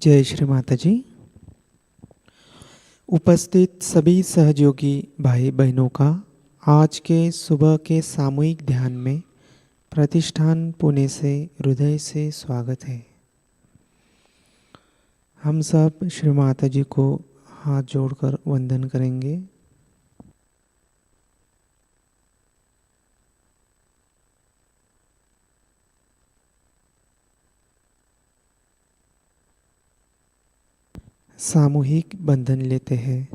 जय श्री माताजी। उपस्थित सभी सहयोगी भाई बहनों का आज के सुबह के सामूहिक ध्यान में प्रतिष्ठान पुणे से हृदय से स्वागत है। हम सब श्री माताजी को हाथ जोड़कर वंदन करेंगे। सामूहिक बंधन लेते हैं।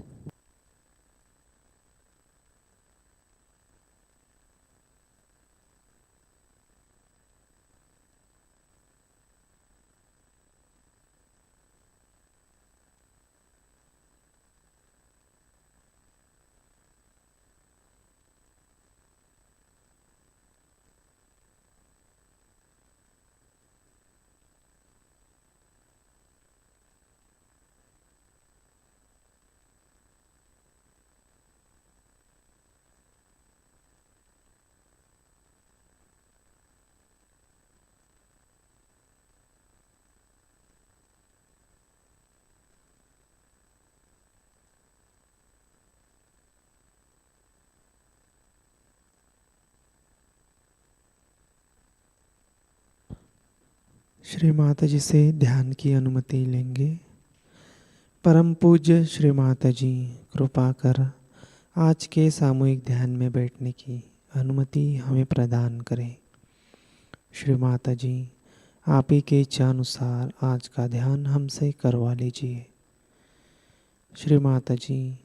श्री माताजी से ध्यान की अनुमति लेंगे। परम पूज्य श्री माताजी कृपा कर आज के सामूहिक ध्यान में बैठने की अनुमति हमें प्रदान करें। श्री माताजी आप ही के इच्छा अनुसार आज का ध्यान हमसे करवा लीजिए। श्री माताजी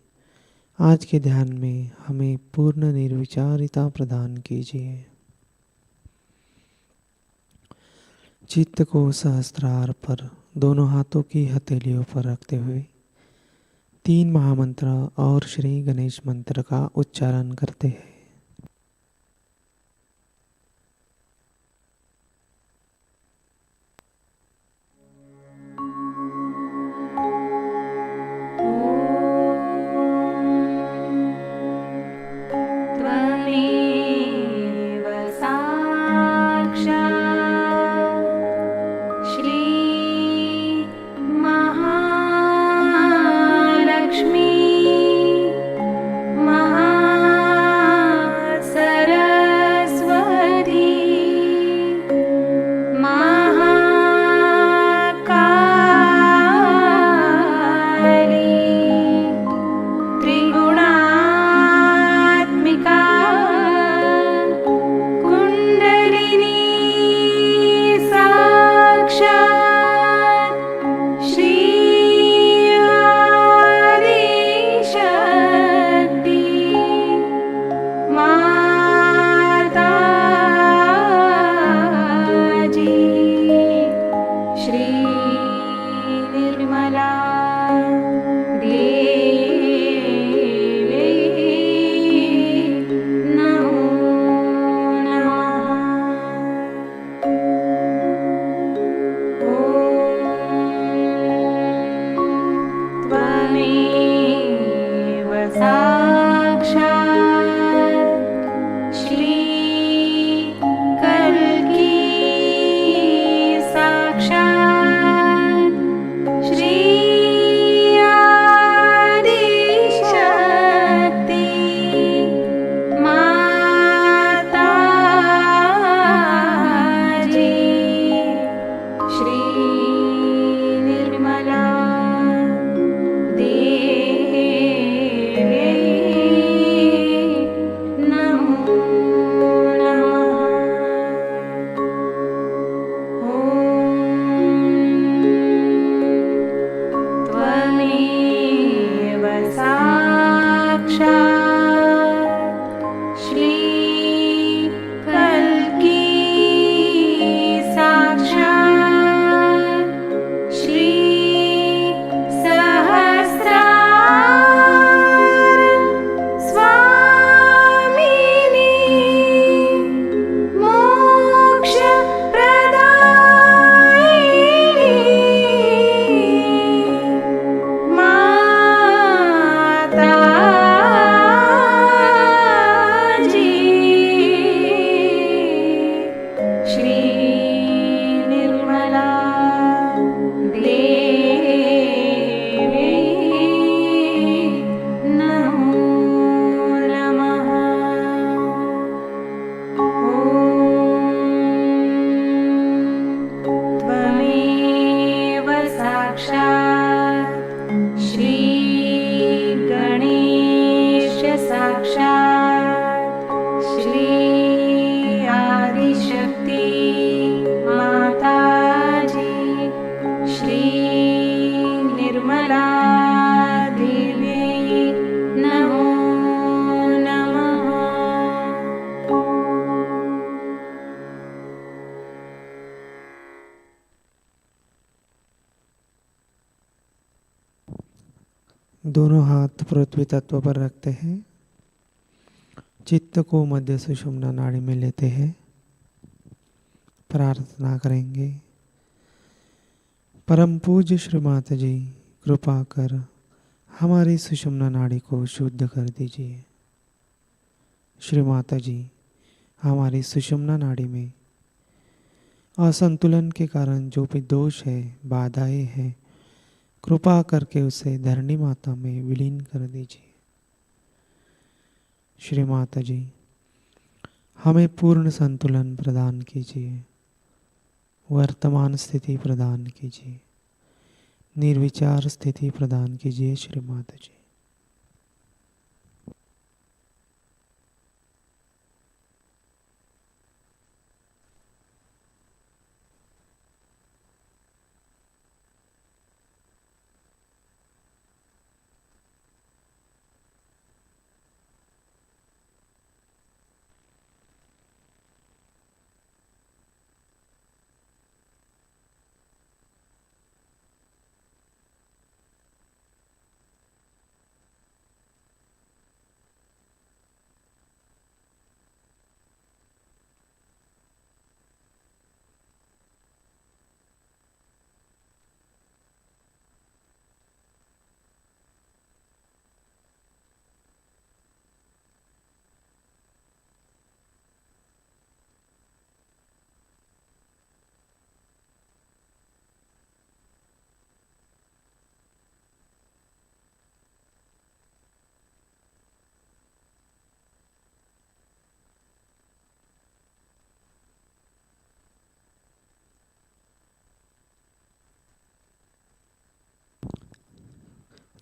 आज के ध्यान में हमें पूर्ण निर्विचारिता प्रदान कीजिए। चित्त को सहस्त्रार पर दोनों हाथों की हथेलियों पर रखते हुए 3 महामंत्र और श्री गणेश मंत्र का उच्चारण करते हैं। दोनों हाथ पृथ्वी तत्व पर रखते हैं। चित्त को मध्य सुषुम्ना नाड़ी में लेते हैं। प्रार्थना करेंगे, परम पूज्य श्री माताजी कृपा कर हमारी सुषुम्ना नाड़ी को शुद्ध कर दीजिए। श्री माताजी, हमारी सुषुम्ना नाड़ी में असंतुलन के कारण जो भी दोष है, बाधाएं हैं, कृपा करके उसे धरणी माता में विलीन कर दीजिए। श्री माताजी, हमें पूर्ण संतुलन प्रदान कीजिए, वर्तमान स्थिति प्रदान कीजिए, निर्विचार स्थिति प्रदान कीजिए। श्री माताजी,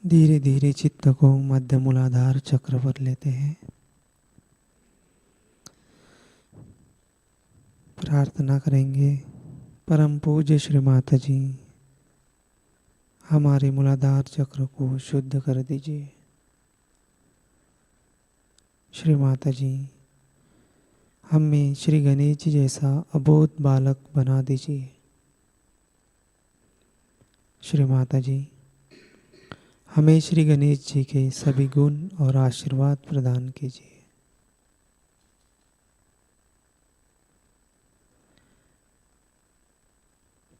धीरे धीरे चित्त को मध्य मूलाधार चक्र पर लेते हैं। प्रार्थना करेंगे, परम पूज्य श्री माताजी हमारे मूलाधार चक्र को शुद्ध कर दीजिए। श्री माताजी, हमें श्री गणेश जी जैसा अबोध बालक बना दीजिए। श्री माताजी, हमें श्री गणेश जी के सभी गुण और आशीर्वाद प्रदान कीजिए।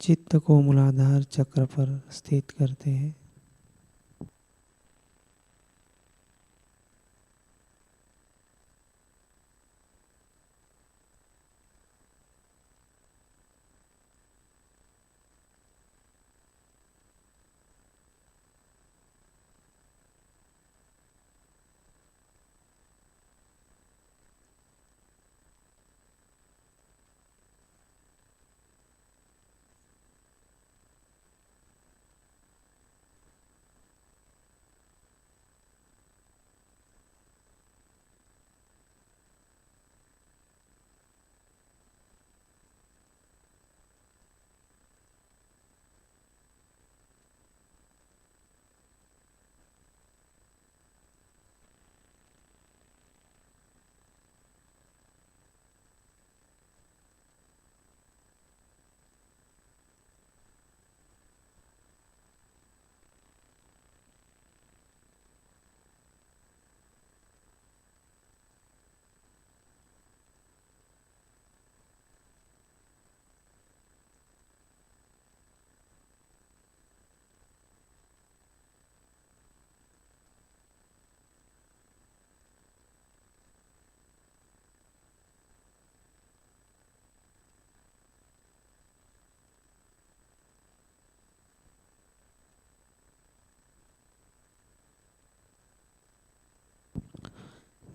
चित्त को मूलाधार चक्र पर स्थित करते हैं।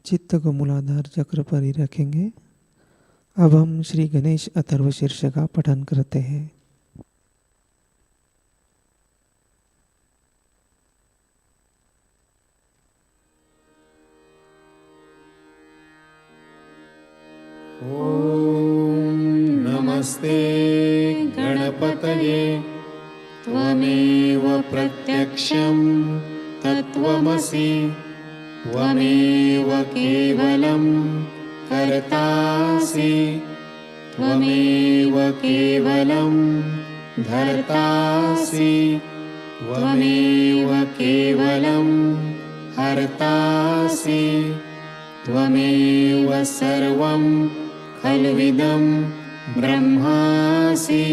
चित्त को मूलाधार चक्र पर ही रखेंगे। अब हम श्री गणेश अथर्व शीर्ष का पठन करते हैं। ओम नमस्ते गणपतये त्वमेव प्रत्यक्षं तत्त्वमसि त्वमेव केवलं कर्तासि त्वमेव केवलं धर्तासि त्वमेव केवलं हर्तासि त्वमेव सर्वं खल्विदं ब्रह्मासि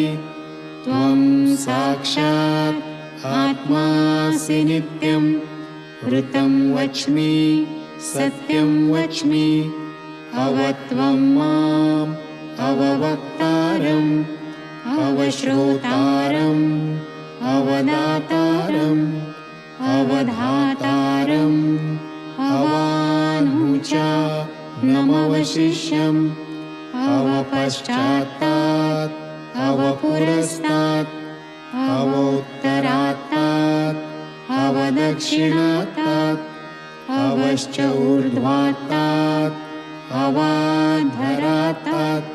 त्वं साक्षात् आत्मासि नित्यं ऋतं वच्मि सत्यं वच्मि अवत्वं माम् अववक्तारम् अवश्रोतारम् अवदातारम् अवधातारम् अवानुच नमवशिष्यम् अवपश्चात्तात् अवपुरस्तात् अवोत्तरात्तात् अवदक्षिणात्तात् अवश्च ऊर्ध्वात्तात् अवाधरात्तात्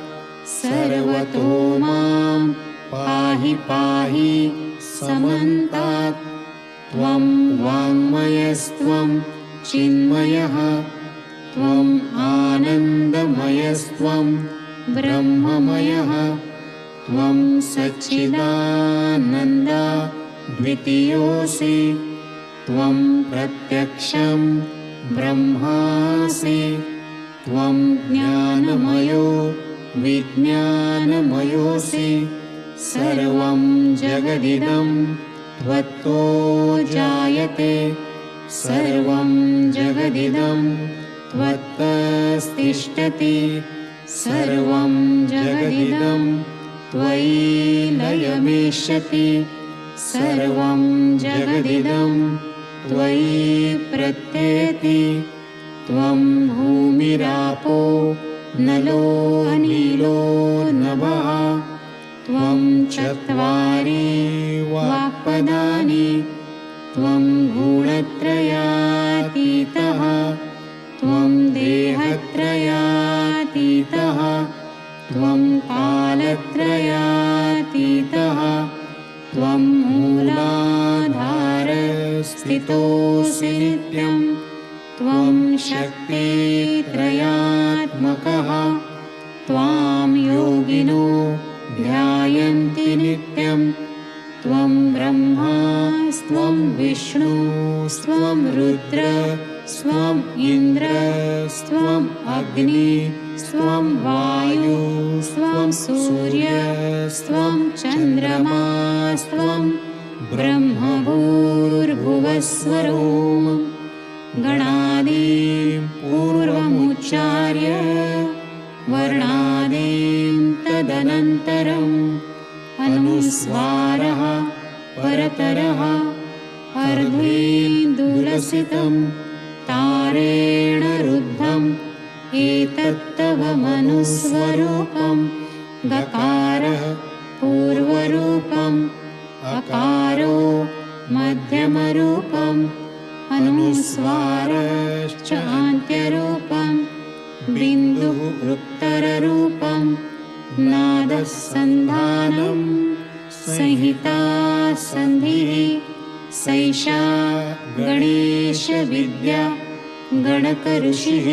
सर्वतो मां पाहि पाहि समन्तात् त्वं वाङ्मयस्त्वं चिन्मयः त्वम् आनन्दमयस्त्वं ब्रह्ममयः त्वं सच्चिदानन्द द्वितीयोऽसि त्वं प्रत्यक्षं ब्रह्मासि त्वं ज्ञानमयो विज्ञानमयोऽसि सर्वं जगदिदं त्वत्तो जायते सर्वं जगदिदं त्वत्तस्तिष्ठति सर्वं जगदिदं त्वयि लयमेष्यति सर्वं जगदिदं त्वयि प्रत्येति त्वं भूमिरापो नलो अनिलो नभः त्वं चत्वारि वाक्पदानि त्वं गुणत्रयातीतः त्वं देहत्रयातीतः त्वं कालत्रयातीतः त्वं मूलाधारस्थितोऽसि नित्यं त्वं शक्तित्रयात्मकः त्वां योगिनो ध्यायन्ति नित्यं त्वं ब्रह्मा स्वं विष्णु स्वं रुद्र स्वं इन्द्र स्वं अग्नि स्वं वायु स्वं सूर्य स्वं चन्द्रमा स्वं ब्रह्मभूर्भुवस्वरोम गणादीं पूर्वमुच्चार्य वर्णादीं तदनन्तरम् अनुस्वारः परतरः अर्धेन्दुलसितं तारेण रुद्धम् एतत्तव मनुस्वरूपं गकारः पूर्वरूपम् अकारो मध्यमरूपम् अनुस्वारश्च अन्त्यरूपं बिन्दुः उत्तररूपं नादः सन्धानं संहिता सन्धिः सैषा गणेशविद्या गणकऋषिः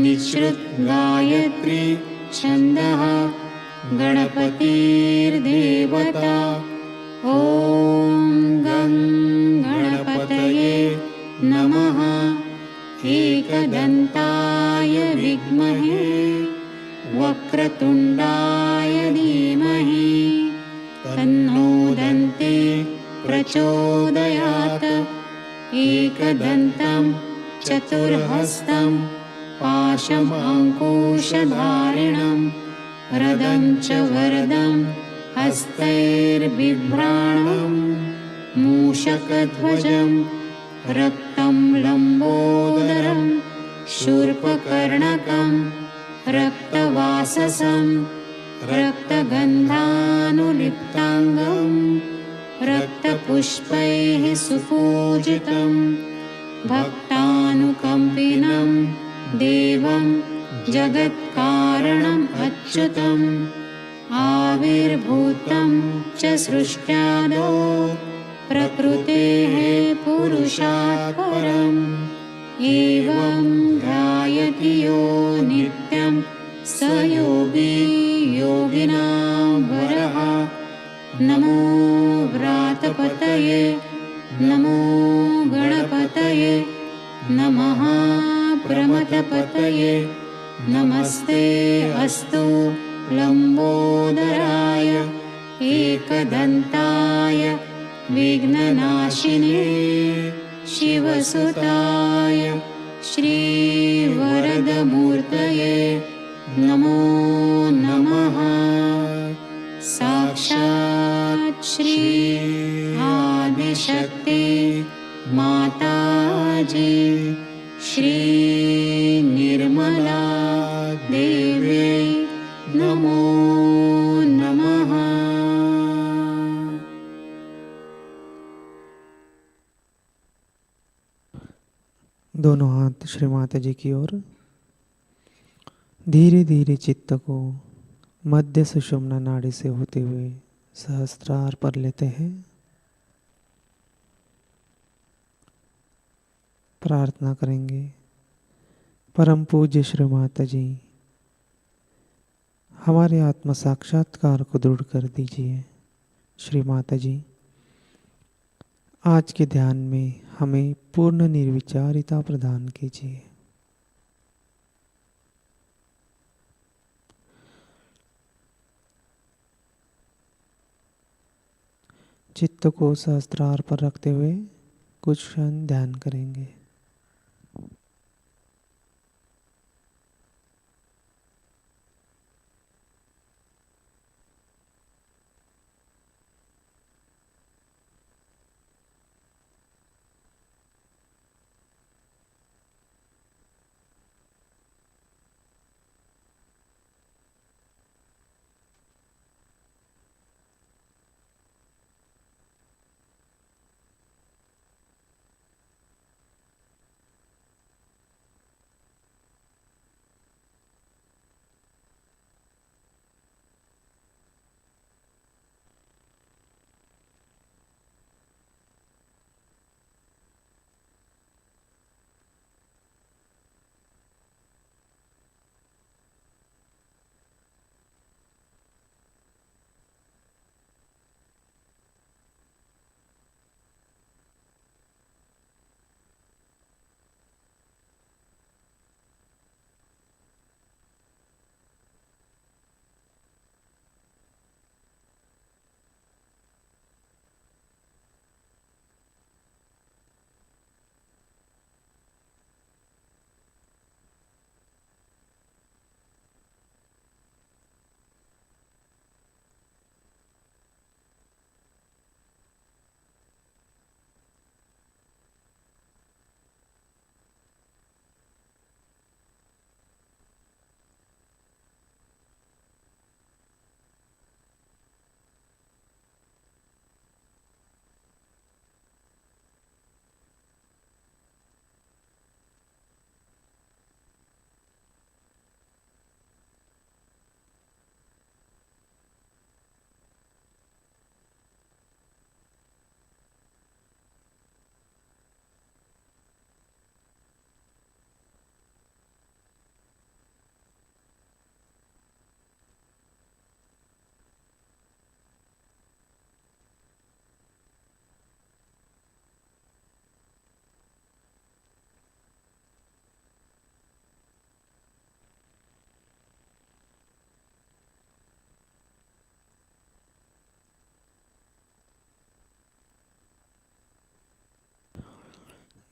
निःसृत गायत्री छन्दः गणपतिर्देवता ॐ गं गणपतये नमः एकदन्ताय विद्महे वक्रतुण्डाय धीमहि तन्नो दन्ते प्रचोदयात् एकदन्तं चतुर्हस्तं पाशमङ्कुशधारिणं रदं च वरदं हस्तैर्बिभ्राणं मूषकध्वजं रक्तं लम्बोदरं शूर्पकर्णकं रक्तवाससं रक्तगन्धानुलिप्ताङ्गं रक्तपुष्पैः सुपूजितं भक्तानुकम्पिनं देवं जगत्कारणम् अच्युतम् आविर्भूतं च सृष्ट्यादौ प्रकृतेः पुरुषात् परम् एवं ध्यायति यो नित्यं स योगी योगिनां वरः नमो व्रातपतये नमो गणपतये नमः प्रमथपतये नमस्ते अस्तु लम्बोदराय एकदन्ताय विघ्ननाशिने शिवसुताय श्रीवरदमूर्तये नमो नमः। साक्षात् श्री आदिशक्ति माताजी श्री निर्मला देवी नमो नमः। दोनों हाथ श्री माता जी की ओर। धीरे धीरे चित्त को मध्य सुषुम्ना नाड़ी से होते हुए सहस्त्रार पर लेते हैं। प्रार्थना करेंगे, परम पूज्य श्री माता जी हमारे आत्म साक्षात्कार को दृढ़ कर दीजिए। श्री माता जी आज के ध्यान में हमें पूर्ण निर्विचारिता प्रदान कीजिए। चित्त को सहस्त्रार पर रखते हुए कुछ क्षण ध्यान करेंगे।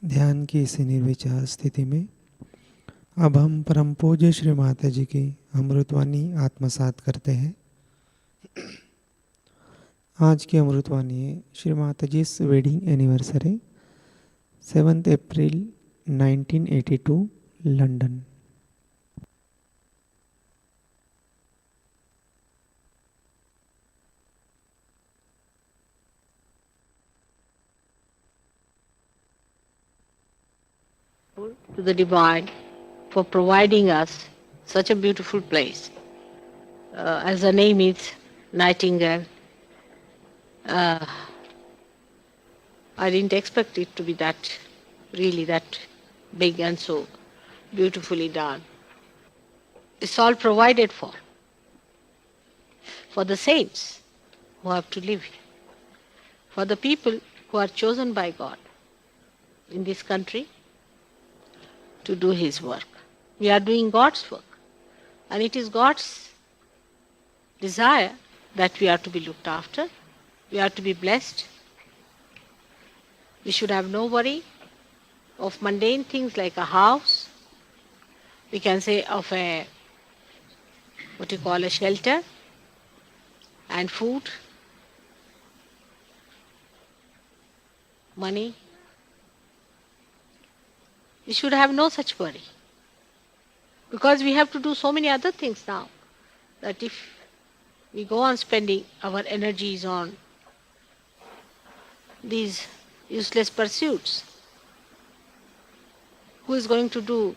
ध्यान की इस निर्विचार स्थिति में अब हम परम पूज्य श्री माता जी की अमृतवाणी आत्मसात करते हैं। आज की अमृतवाणी है Shri Mata ji wedding anniversary 7 April 1982 London. To the Divine for providing us such a beautiful place. As the name is Nightingale, I didn't expect it to be really that big and so beautifully done. It's all provided for the saints who have to live here, for the people who are chosen by God in this country to do His work. We are doing God's work, and it is God's desire that we are to be looked after, we are to be blessed. We should have no worry of mundane things like a house, we can say of a shelter and food, money. We should have no such worry, because we have to do so many other things now that if we go on spending our energies on these useless pursuits, who is going to do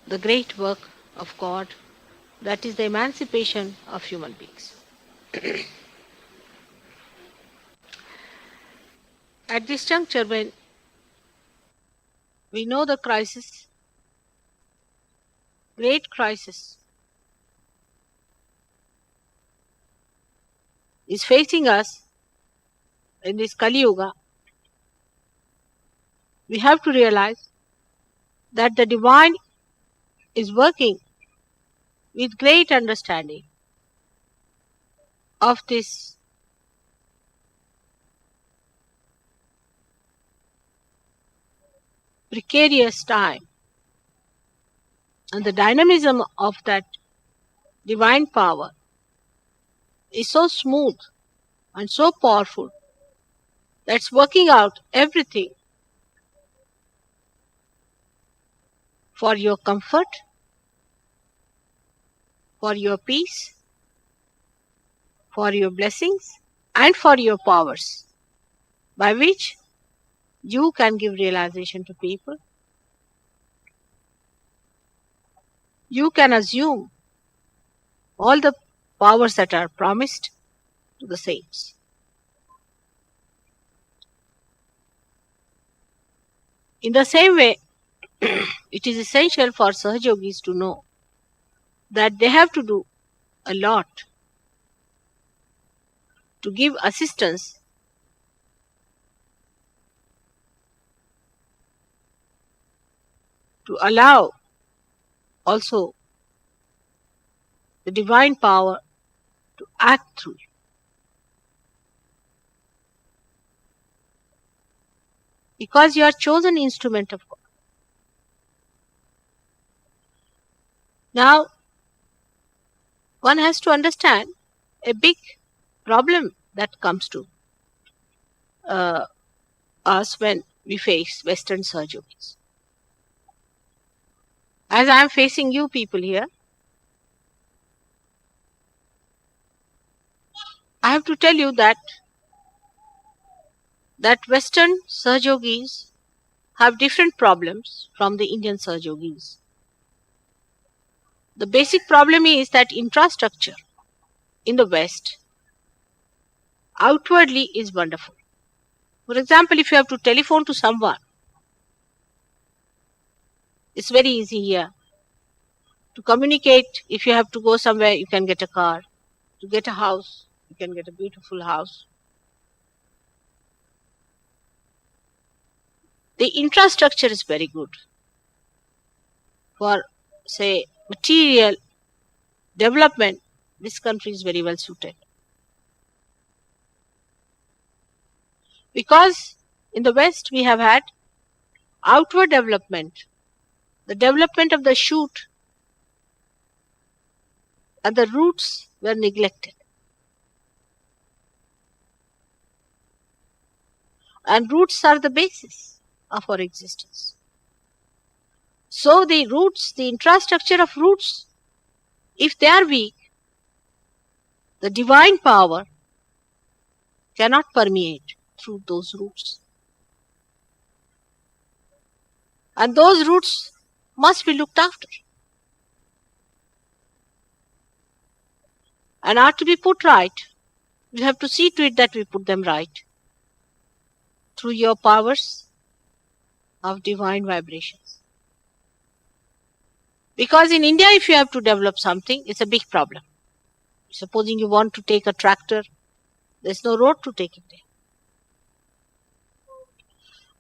the great work of God, that is the emancipation of human beings? At this juncture, when we know the crisis, great crisis, is facing us in this Kali Yuga, we have to realize that the Divine is working with great understanding of this precarious time, and the dynamism of that divine power is so smooth and so powerful that it's working out everything for your comfort, for your peace, for your blessings, and for your powers, by which you can give realization to people. You can assume all the powers that are promised to the saints. In the same way, it is essential for Sahajogis to know that they have to do a lot to give assistance to allow also the divine power to act through you. Because you are chosen instrument of God. Now, one has to understand a big problem that comes to us when we face Western Sahajogis. As I am facing you people here, I have to tell you that Western Sahajogis have different problems from the Indian Sahajogis. The basic problem is that infrastructure in the West outwardly is wonderful. For example, if you have to telephone to someone, it's very easy here. To communicate, if you have to go somewhere, you can get a car. To get a house, you can get a beautiful house. The infrastructure is very good. For, say, material development, this country is very well suited. Because in the West we have had outward development, the development of the shoot and the roots were neglected. And roots are the basis of our existence. So the roots, the infrastructure of roots, if they are weak, the divine power cannot permeate through those roots. And those roots must be looked after and are to be put right. We have to see to it that we put them right through your powers of divine vibrations. Because in India, if you have to develop something, it's a big problem. Supposing you want to take a tractor There's no road to take it there.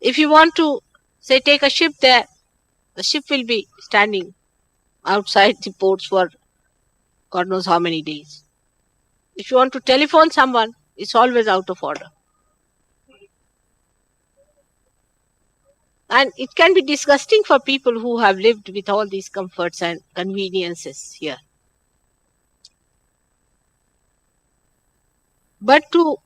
If you want to, say, take a ship there, the ship will be standing outside the ports for God knows how many days. If you want to telephone someone, it's always out of order. And it can be disgusting for people who have lived with all these comforts and conveniences here. But to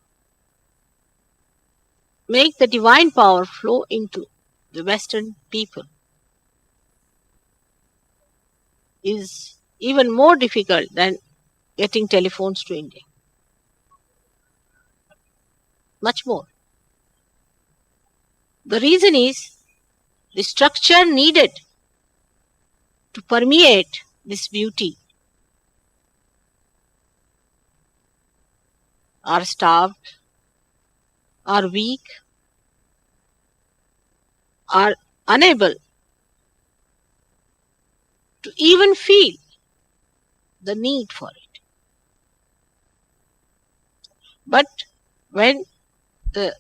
make the divine power flow into the Western people is even more difficult than getting telephones to India. Much more. The reason is the structure needed to permeate this beauty are starved, are weak, are unable to even feel the need for it. But when the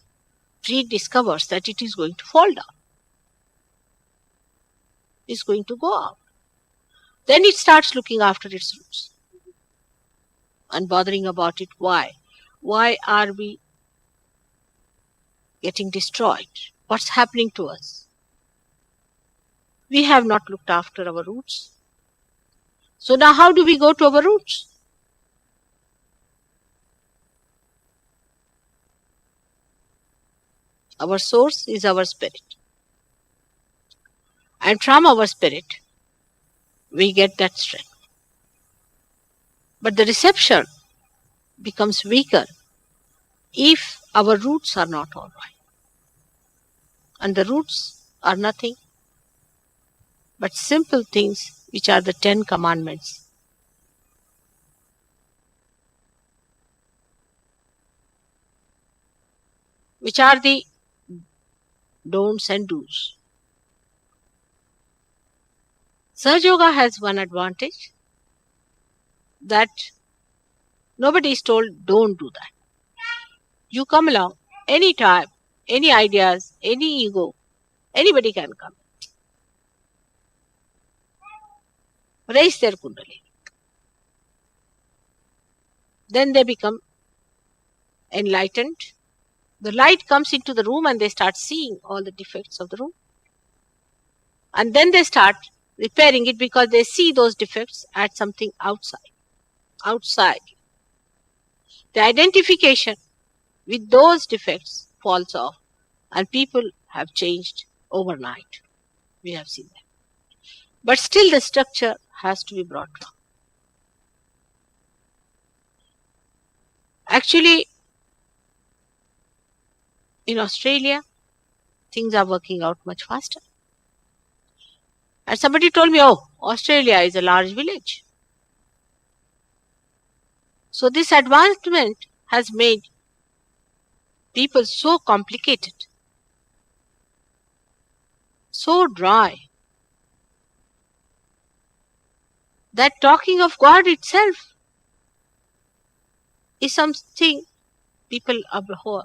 tree discovers that it is going to fall down, is going to go out, then it starts looking after its roots and bothering about it. Why? Why are we getting destroyed? What's happening to us? We have not looked after our roots. So now how do we go to our roots? Our source is our spirit. And from our spirit, we get that strength. But the reception becomes weaker if our roots are not all right. And the roots are nothing but simple things which are the 10 commandments. Which are the don'ts and do's. Sahajayoga has one advantage, that nobody is told don't do that. You come along any time, any ideas, any ego, anybody can come. Raise their kundalini. Then they become enlightened. The light comes into the room and they start seeing all the defects of the room. And then they start repairing it because they see those defects at something outside. The identification with those defects falls off and people have changed overnight. We have seen that. But still the structure has to be brought down. Actually, in Australia, things are working out much faster. And somebody told me, oh, Australia is a large village. So this advancement has made people so complicated, so dry, that talking of God itself is something people abhor.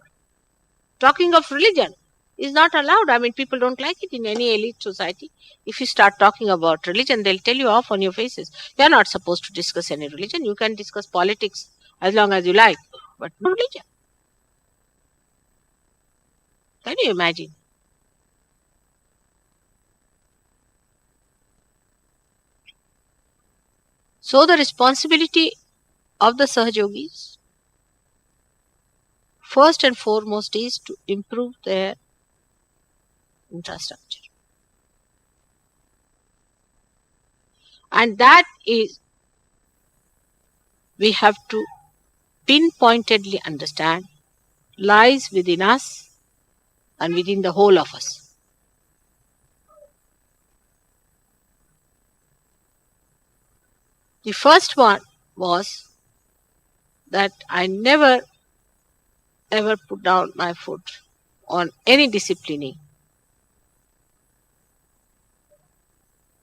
Talking of religion is not allowed. I mean, people don't like it in any elite society. If you start talking about religion, they'll tell you off on your faces. You're not supposed to discuss any religion. You can discuss politics as long as you like, but no religion. Can you imagine? So the responsibility of the Sahajogis, first and foremost, is to improve their infrastructure. And that is, we have to pinpointedly understand, lies within us and within the whole of us. The first one was that I never ever put down my foot on any disciplining,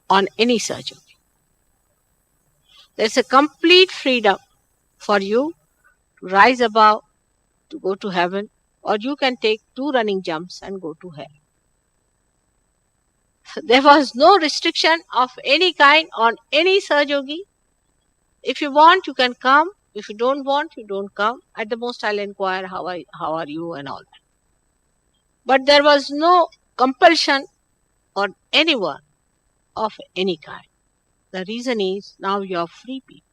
on any Sahaja. There's a complete freedom for you to rise above to go to heaven, or you can take 2 running jumps and go to hell. There was no restriction of any kind on any Sahaja. If you want, you can come. If you don't want, you don't come. At the most, I'll inquire how are you and all that. But there was no compulsion on anyone of any kind. The reason is now you are free people.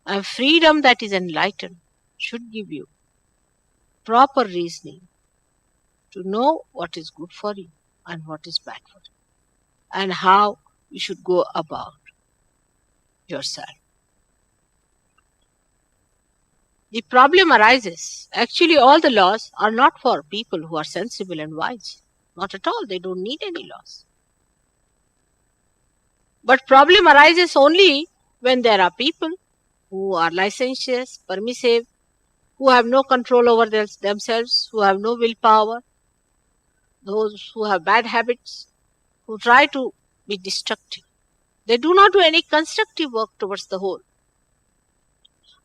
And freedom that is enlightened should give you proper reasoning to know what is good for you and what is bad for you, and how you should go about yourself. The problem arises, actually all the laws are not for people who are sensible and wise. Not at all, they don't need any laws. But problem arises only when there are people who are licentious, permissive, who have no control over themselves, who have no willpower, those who have bad habits, who try to be destructive. They do not do any constructive work towards the whole.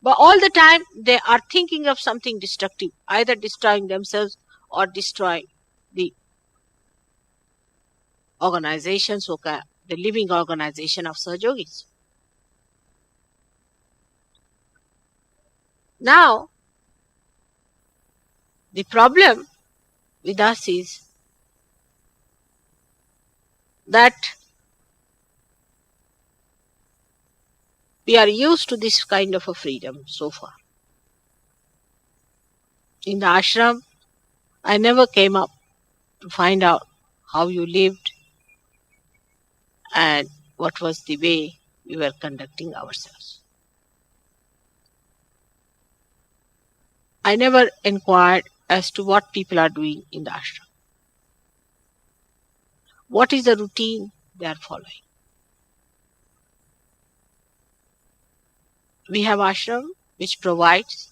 But all the time they are thinking of something destructive, either destroying themselves or destroying the organizations, the living organization of Sahajogis. Now, the problem with us is that we are used to this kind of a freedom so far. In the ashram, I never came up to find out how you lived and what was the way we were conducting ourselves. I never inquired as to what people are doing in the ashram. What is the routine they are following? We have ashram which provides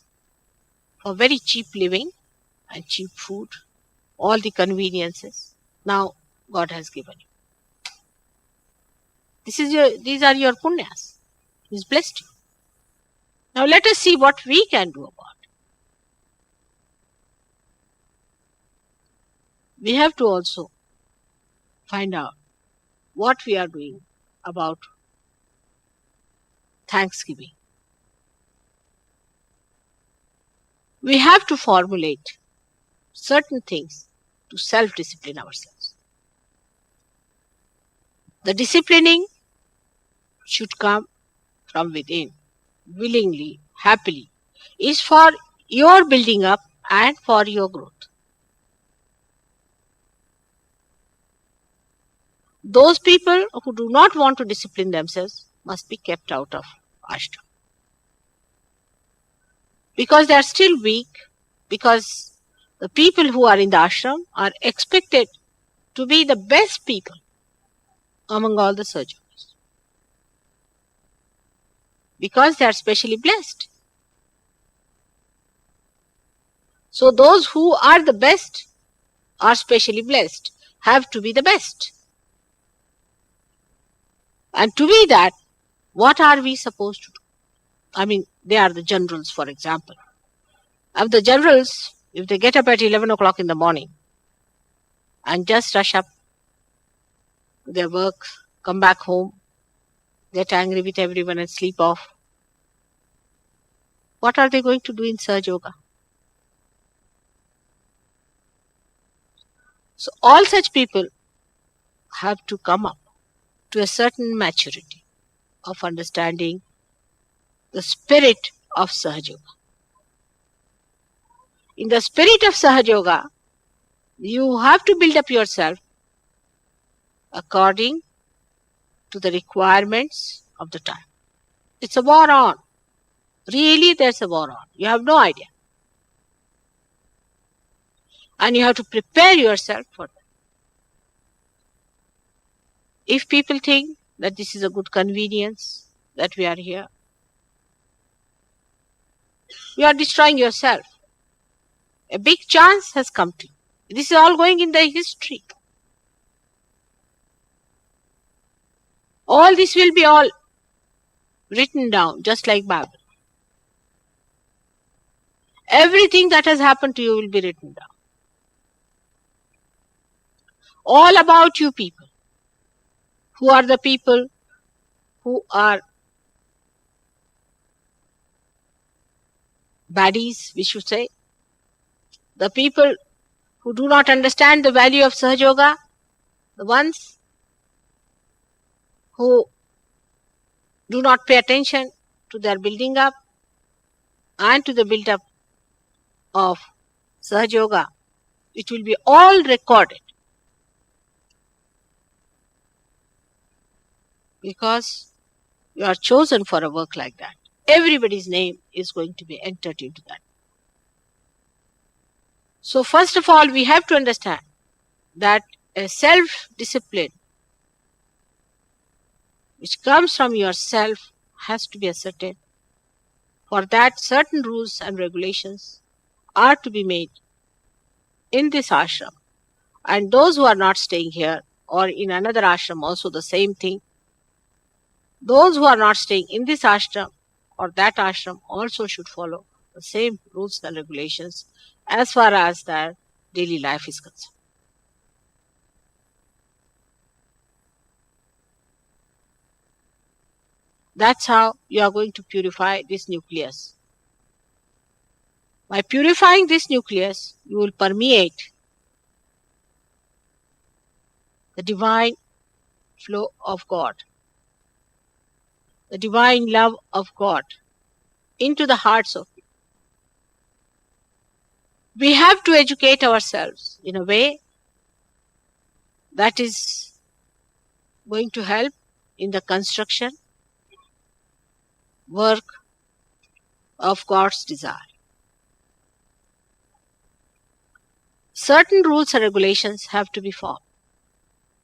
for very cheap living and cheap food, all the conveniences. Now God has given you. These are your punyas. He's blessed you. Now let us see what we can do about it. We have to also find out what we are doing about Thanksgiving. We have to formulate certain things to self-discipline ourselves. The disciplining should come from within, willingly, happily. Is for your building up and for your growth. Those people who do not want to discipline themselves must be kept out of ashram. Because they are still weak, because the people who are in the ashram are expected to be the best people among all the Sahajogis. Because they are specially blessed. So those who are the best, are specially blessed, have to be the best. And to be that, what are we supposed to do? I mean, they are the generals, for example. And the generals, if they get up at 11 o'clock in the morning and just rush up to their work, come back home, get angry with everyone and sleep off, what are they going to do in Sahajayoga? So all such people have to come up to a certain maturity of understanding the spirit of Sahajayoga. In the spirit of Sahajayoga, you have to build up yourself according to the requirements of the time. It's a war on. Really, there's a war on. You have no idea. And you have to prepare yourself for that. If people think that this is a good convenience, that we are here, you are destroying yourself. A big chance has come to you. This is all going in the history. All this will be all written down, just like Bible. Everything that has happened to you will be written down. All about you people. Who are the people who are baddies, we should say. The people who do not understand the value of Sahajayoga. The ones who do not pay attention to their building up and to the build up of Sahajayoga. It will be all recorded. Because you are chosen for a work like that. Everybody's name is going to be entered into that. So first of all, we have to understand that a self-discipline which comes from yourself has to be ascertained. For that, certain rules and regulations are to be made in this ashram. And those who are not staying here or in another ashram also the same thing. Those who are not staying in this ashram or that ashram also should follow the same rules and regulations as far as their daily life is concerned. That's how you are going to purify this nucleus. By purifying this nucleus, you will permeate the divine flow of God, the divine love of God into the hearts of people. We have to educate ourselves in a way that is going to help in the construction work of God's desire. Certain rules and regulations have to be followed.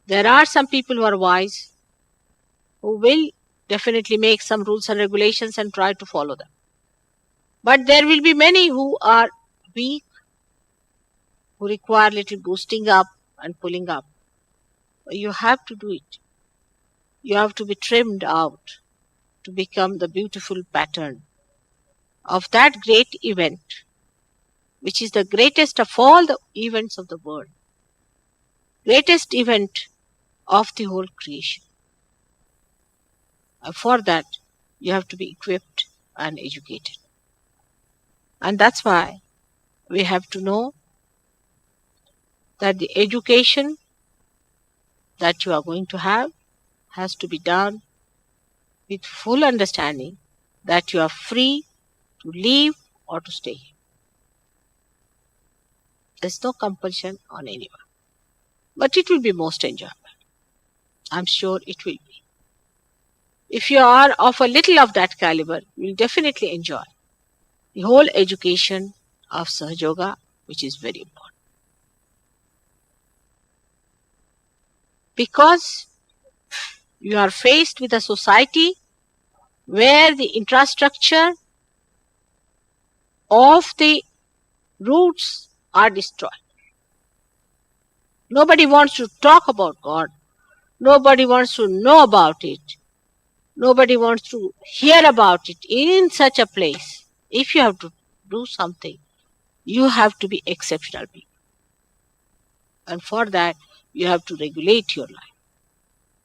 There are some people who are wise who will definitely make some rules and regulations and try to follow them. But there will be many who are weak, who require little boosting up and pulling up. You have to do it. You have to be trimmed out to become the beautiful pattern of that great event, which is the greatest of all the events of the world, greatest event of the whole creation. And for that, you have to be equipped and educated. And that's why we have to know that the education that you are going to have has to be done with full understanding that you are free to leave or to stay. There's no compulsion on anyone. But it will be most enjoyable. I'm sure it will be. If you are of a little of that caliber, you will definitely enjoy the whole education of Sahajayoga, which is very important. Because you are faced with a society where the infrastructure of the roots are destroyed. Nobody wants to talk about God. Nobody wants to know about it. Nobody wants to hear about it in such a place. If you have to do something, you have to be exceptional people. And for that, you have to regulate your life,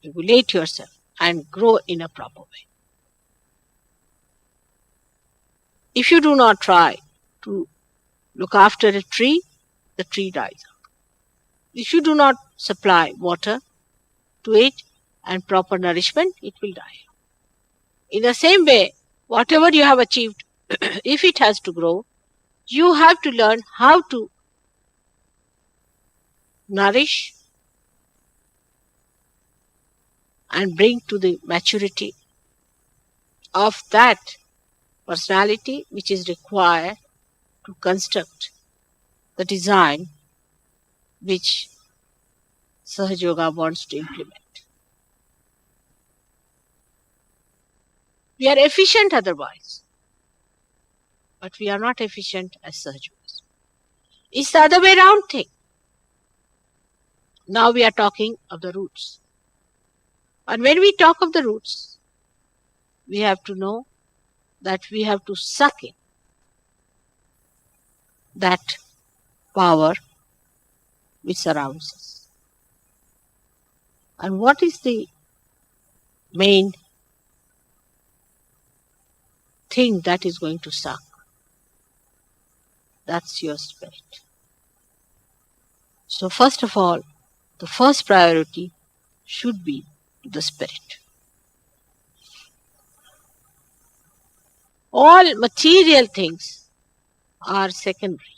regulate yourself, and grow in a proper way. If you do not try to look after a tree, the tree dies out. If you do not supply water to it and proper nourishment, it will die. In the same way, whatever you have achieved, if it has to grow, you have to learn how to nourish and bring to the maturity of that personality which is required to construct the design which Sahajayoga wants to implement. We are efficient otherwise, but we are not efficient as Sahajayogas. It's the other way around thing. Now we are talking of the roots. And when we talk of the roots, we have to know that we have to suck in that power which surrounds us. And what is the main thing that is going to suck? That's your spirit. So first of all, the first priority should be the spirit. All material things are secondary.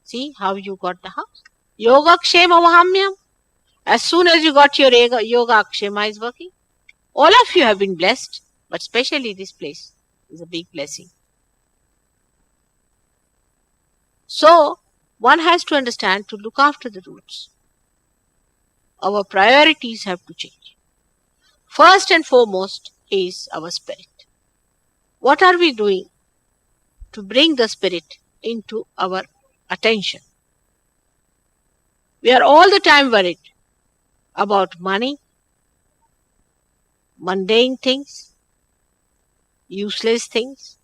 See how you got the house? Yoga kshema vahamyam. As soon as you got your yoga kshema is working. All of you have been blessed, but especially this place is a big blessing. So, one has to understand to look after the roots. Our priorities have to change. First and foremost is our spirit. What are we doing to bring the spirit into our attention? We are all the time worried about money, mundane things, useless things.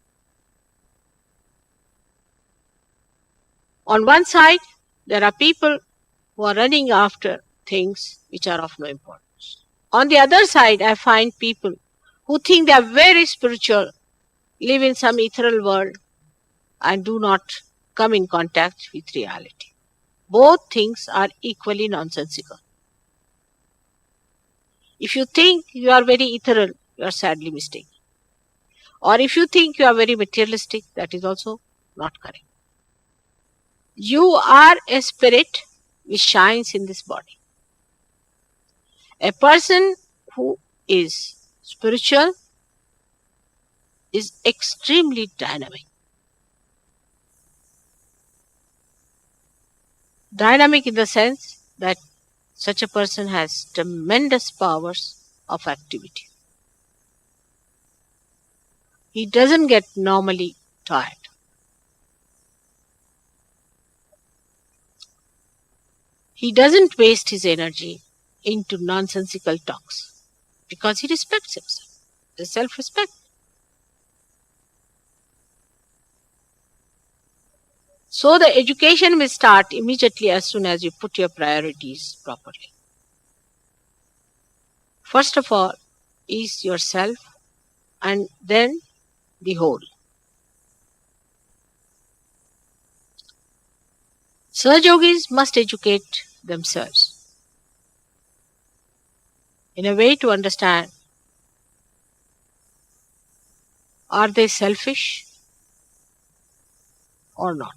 On one side, there are people who are running after things which are of no importance. On the other side, I find people who think they are very spiritual, live in some ethereal world, and do not come in contact with reality. Both things are equally nonsensical. If you think you are very ethereal, you are sadly mistaken. Or if you think you are very materialistic, that is also not correct. You are a spirit which shines in this body. A person who is spiritual is extremely dynamic. Dynamic in the sense that such a person has tremendous powers of activity. He doesn't get normally tired. He doesn't waste his energy into nonsensical talks because he respects himself. The self-respect. So the education will start immediately as soon as you put your priorities properly. First of all is yourself and then the whole. Sahajogis must educate themselves in a way to understand, are they selfish or not?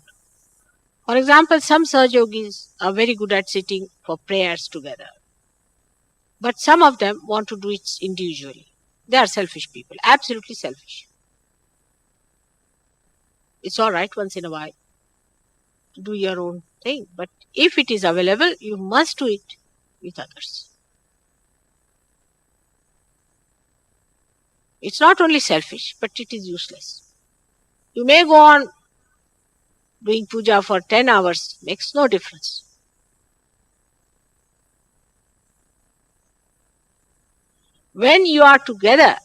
For example, some Sahajogis are very good at sitting for prayers together. But some of them want to do it individually. They are selfish people, absolutely selfish. It's all right once in a while to do your own thing. But if it is available, you must do it with others. It's not only selfish, but it is useless. You may go on doing puja for 10 hours, makes no difference. When you are together,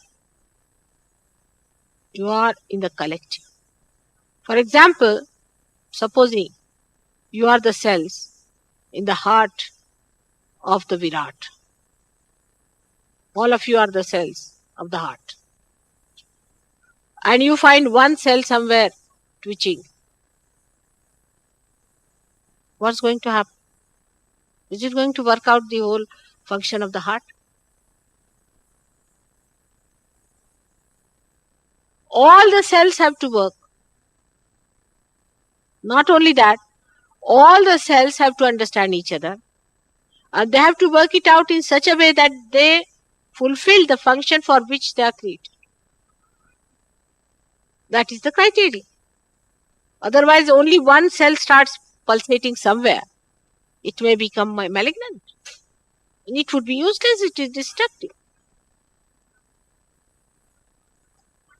you are in the collective. For example, supposing you are the cells in the heart of the Virat. All of you are the cells of the heart. And you find one cell somewhere twitching. What's going to happen? Is it going to work out the whole function of the heart? All the cells have to work. Not only that, all the cells have to understand each other. And they have to work it out in such a way that they fulfill the function for which they are created. That is the criteria. Otherwise, only one cell starts pulsating somewhere. It may become malignant. And it would be useless, it is destructive.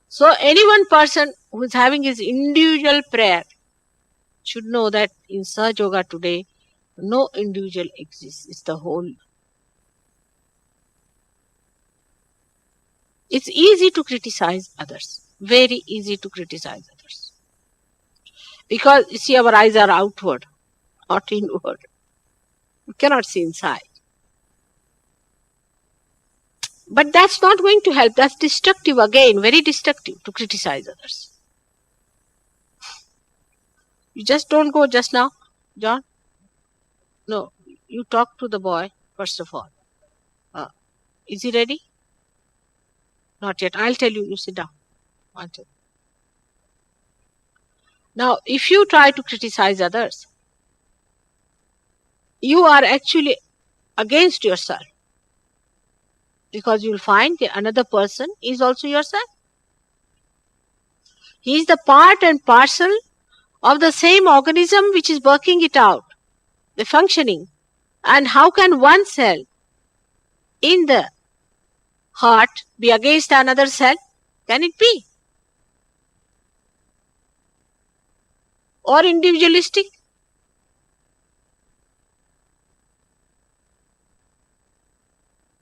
So any one person who is having his individual prayer should know that in Sahaja today, no individual exists. It's the whole. It's easy to criticize others. Very easy to criticize others. Because you see, our eyes are outward, not inward. We cannot see inside. But that's not going to help. That's destructive again, very destructive to criticize others. You just don't go just now, John. No, you talk to the boy first of all. Is he ready? Not yet. I'll tell you. You sit down. I'll tell you. Now, if you try to criticize others, you are actually against yourself. Because you'll find that another person is also yourself. He is the part and parcel of the same organism which is working it out, the functioning. And how can one cell in the heart be against another cell? Can it be? Or individualistic?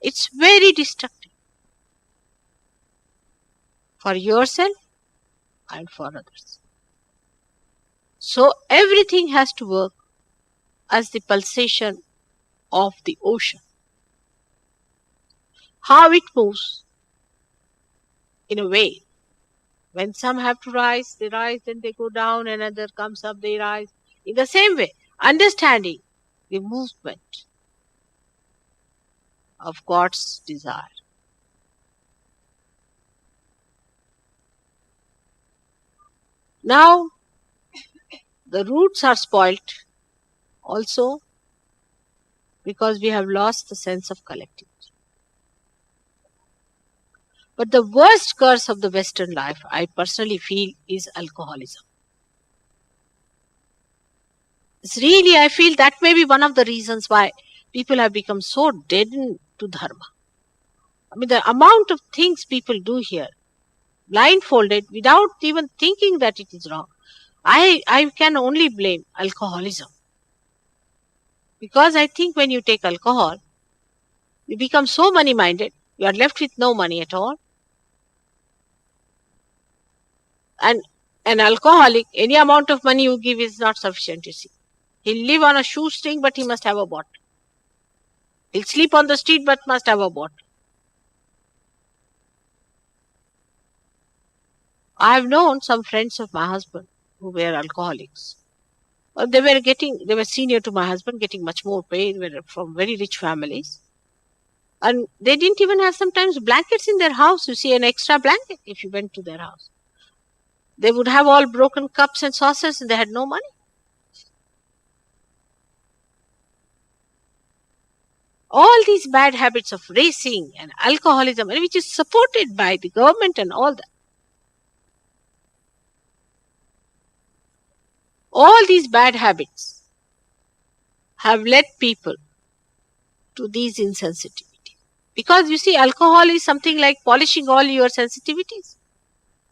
It's very destructive for yourself and for others. So everything has to work as the pulsation of the ocean. How it moves in a way. When some have to rise, they rise, then they go down, another comes up, they rise. In the same way, understanding the movement of God's desire. Now, the roots are spoilt also because we have lost the sense of collectivity. But the worst curse of the Western life, I personally feel, is alcoholism. It's really, I feel that may be one of the reasons why people have become so deadened to dharma. I mean, the amount of things people do here, blindfolded, without even thinking that it is wrong. I can only blame alcoholism. Because I think when you take alcohol, you become so money-minded, you are left with no money at all. And an alcoholic, any amount of money you give is not sufficient, you see. He'll live on a shoestring, but he must have a bottle. He'll sleep on the street, but must have a bottle. I have known some friends of my husband who were alcoholics. They were senior to my husband, getting much more pay. They were from very rich families. And they didn't even have sometimes blankets in their house. You see, an extra blanket if you went to their house. They would have all broken cups and saucers and they had no money. All these bad habits of racing and alcoholism, which is supported by the government and all that. All these bad habits have led people to these insensitivities. Because you see, alcohol is something like polishing all your sensitivities,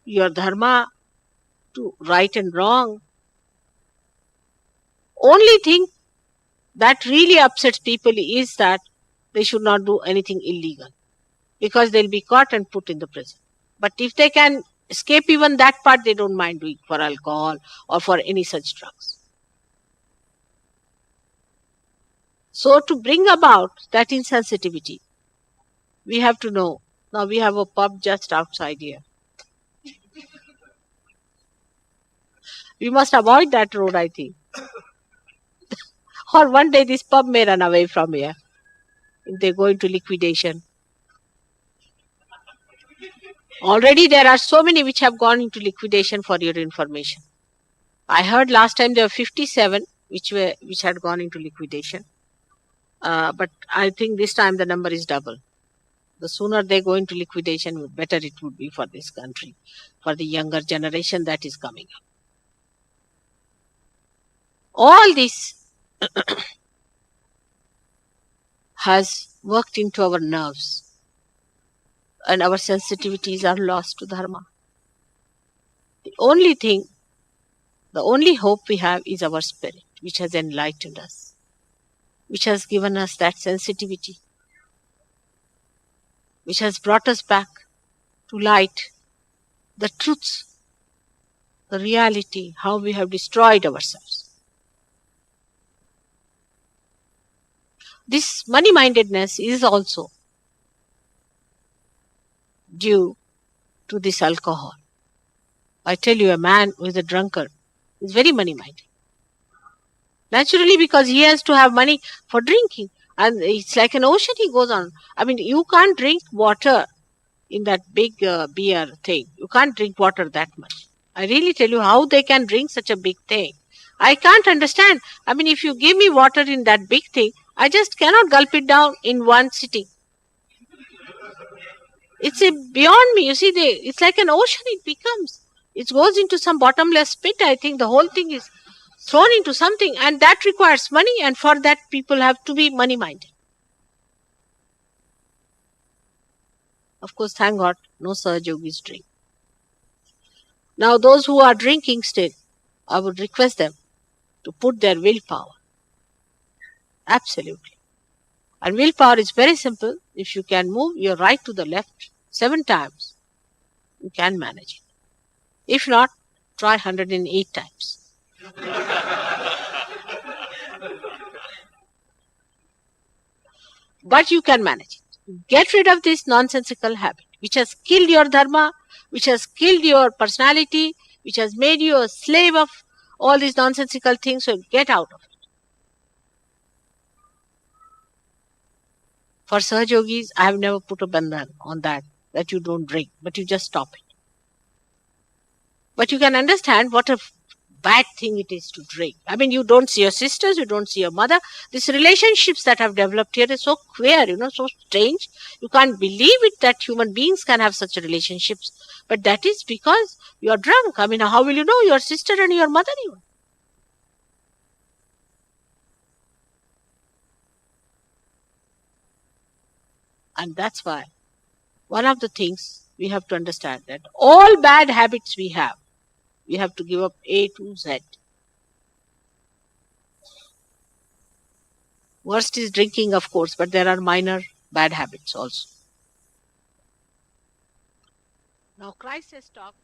your dharma to right and wrong. Only thing that really upsets people is that they should not do anything illegal because they'll be caught and put in the prison. But if they can escape even that part, they don't mind doing for alcohol or for any such drugs. So to bring about that insensitivity, we have to know. Now we have a pub just outside here. We must avoid that road, I think. Or one day this pub may run away from here if they go into liquidation. Already there are so many which have gone into liquidation, for your information. I heard last time there were 57 which had gone into liquidation. But I think this time the number is double. The sooner they go into liquidation, the better it would be for this country, for the younger generation that is coming up. All this has worked into our nerves. And our sensitivities are lost to dharma. The only thing, the only hope we have is our spirit, which has enlightened us, which has given us that sensitivity, which has brought us back to light, the truths the reality, how we have destroyed ourselves. This money-mindedness is also due to this alcohol. I tell you, a man who is a drunkard is very money-minded. Naturally, because he has to have money for drinking. And it's like an ocean he goes on. I mean, you can't drink water in that big beer thing. You can't drink water that much. I really tell you how they can drink such a big thing. I can't understand. I mean, if you give me water in that big thing, I just cannot gulp it down in one sitting. It's beyond me. You see, it's like an ocean it becomes. It goes into some bottomless pit. I think the whole thing is thrown into something, and that requires money, and for that people have to be money minded. Of course, thank God, no Sahajogis drink. Now, those who are drinking still, I would request them to put their willpower. Absolutely. And willpower is very simple. If you can move your right to the left 7 times, you can manage it. If not, try 108 times. But you can manage it. Get rid of this nonsensical habit, which has killed your dharma, which has killed your personality, which has made you a slave of all these nonsensical things. So get out of it. For Sahajogis, I have never put a bandhan on that you don't drink, but you just stop it. But you can understand what a bad thing it is to drink. I mean, you don't see your sisters, you don't see your mother. These relationships that have developed here is so queer, so strange. You can't believe it that human beings can have such relationships. But that is because you are drunk. I mean, how will you know your sister and your mother even? And that's why one of the things we have to understand that all bad habits we have to give up A to Z. Worst is drinking, of course, but there are minor bad habits also. Now, Christ has talked.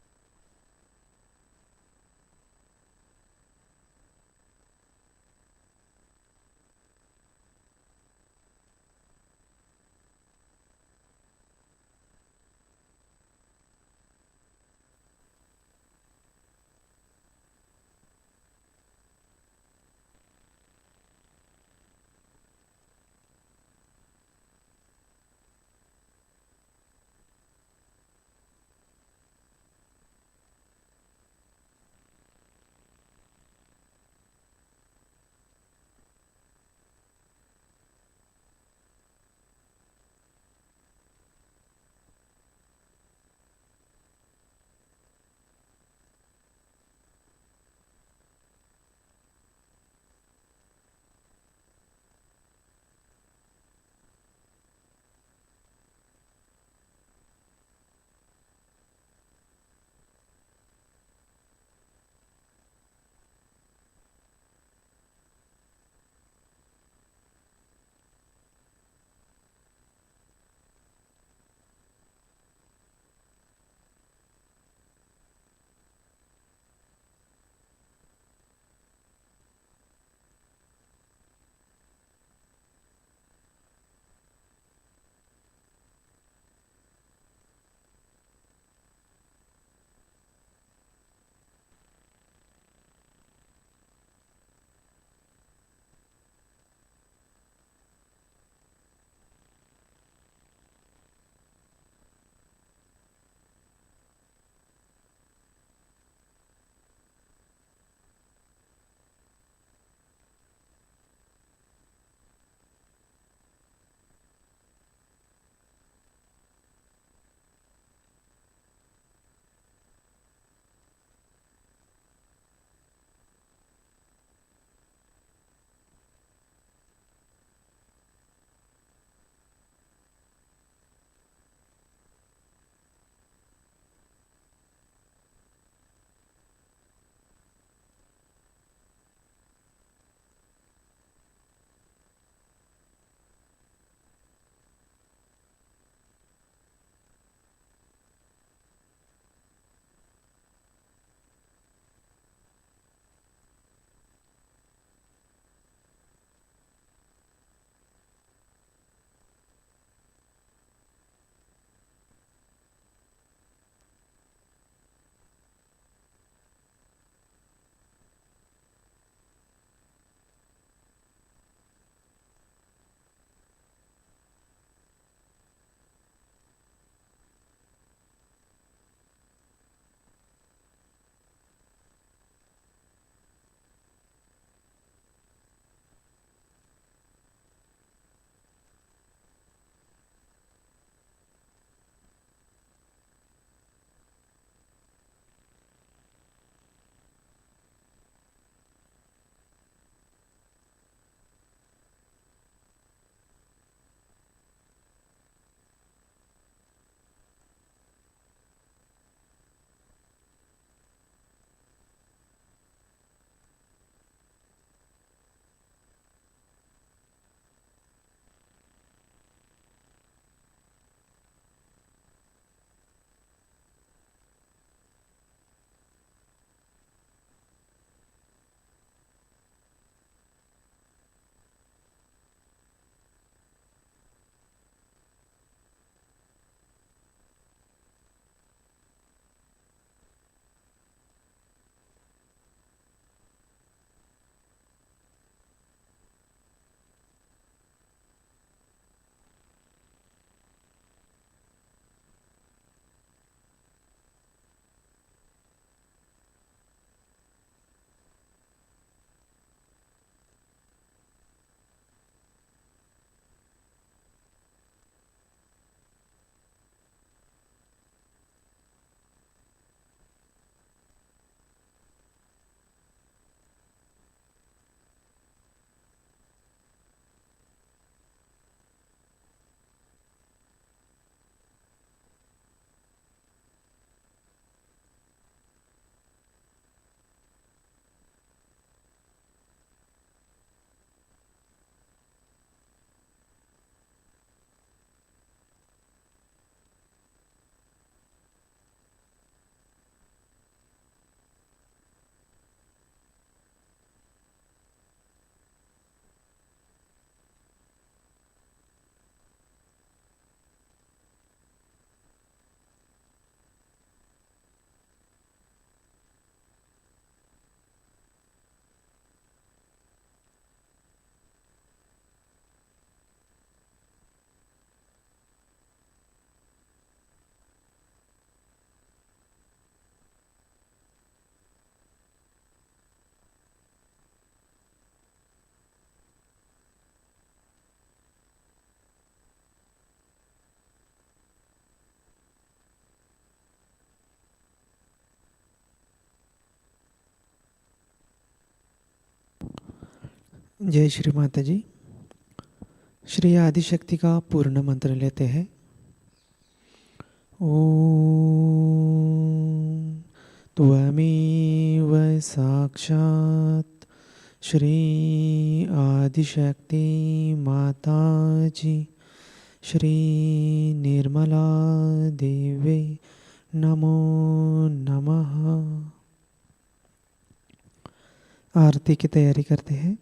जय श्री माता जी। श्री आदिशक्ति का पूर्ण मंत्र लेते हैं। ओम त्वमेव साक्षात् श्री आदिशक्ति माताजी श्री निर्मला देवी नमो नमः। आरती की तैयारी करते हैं।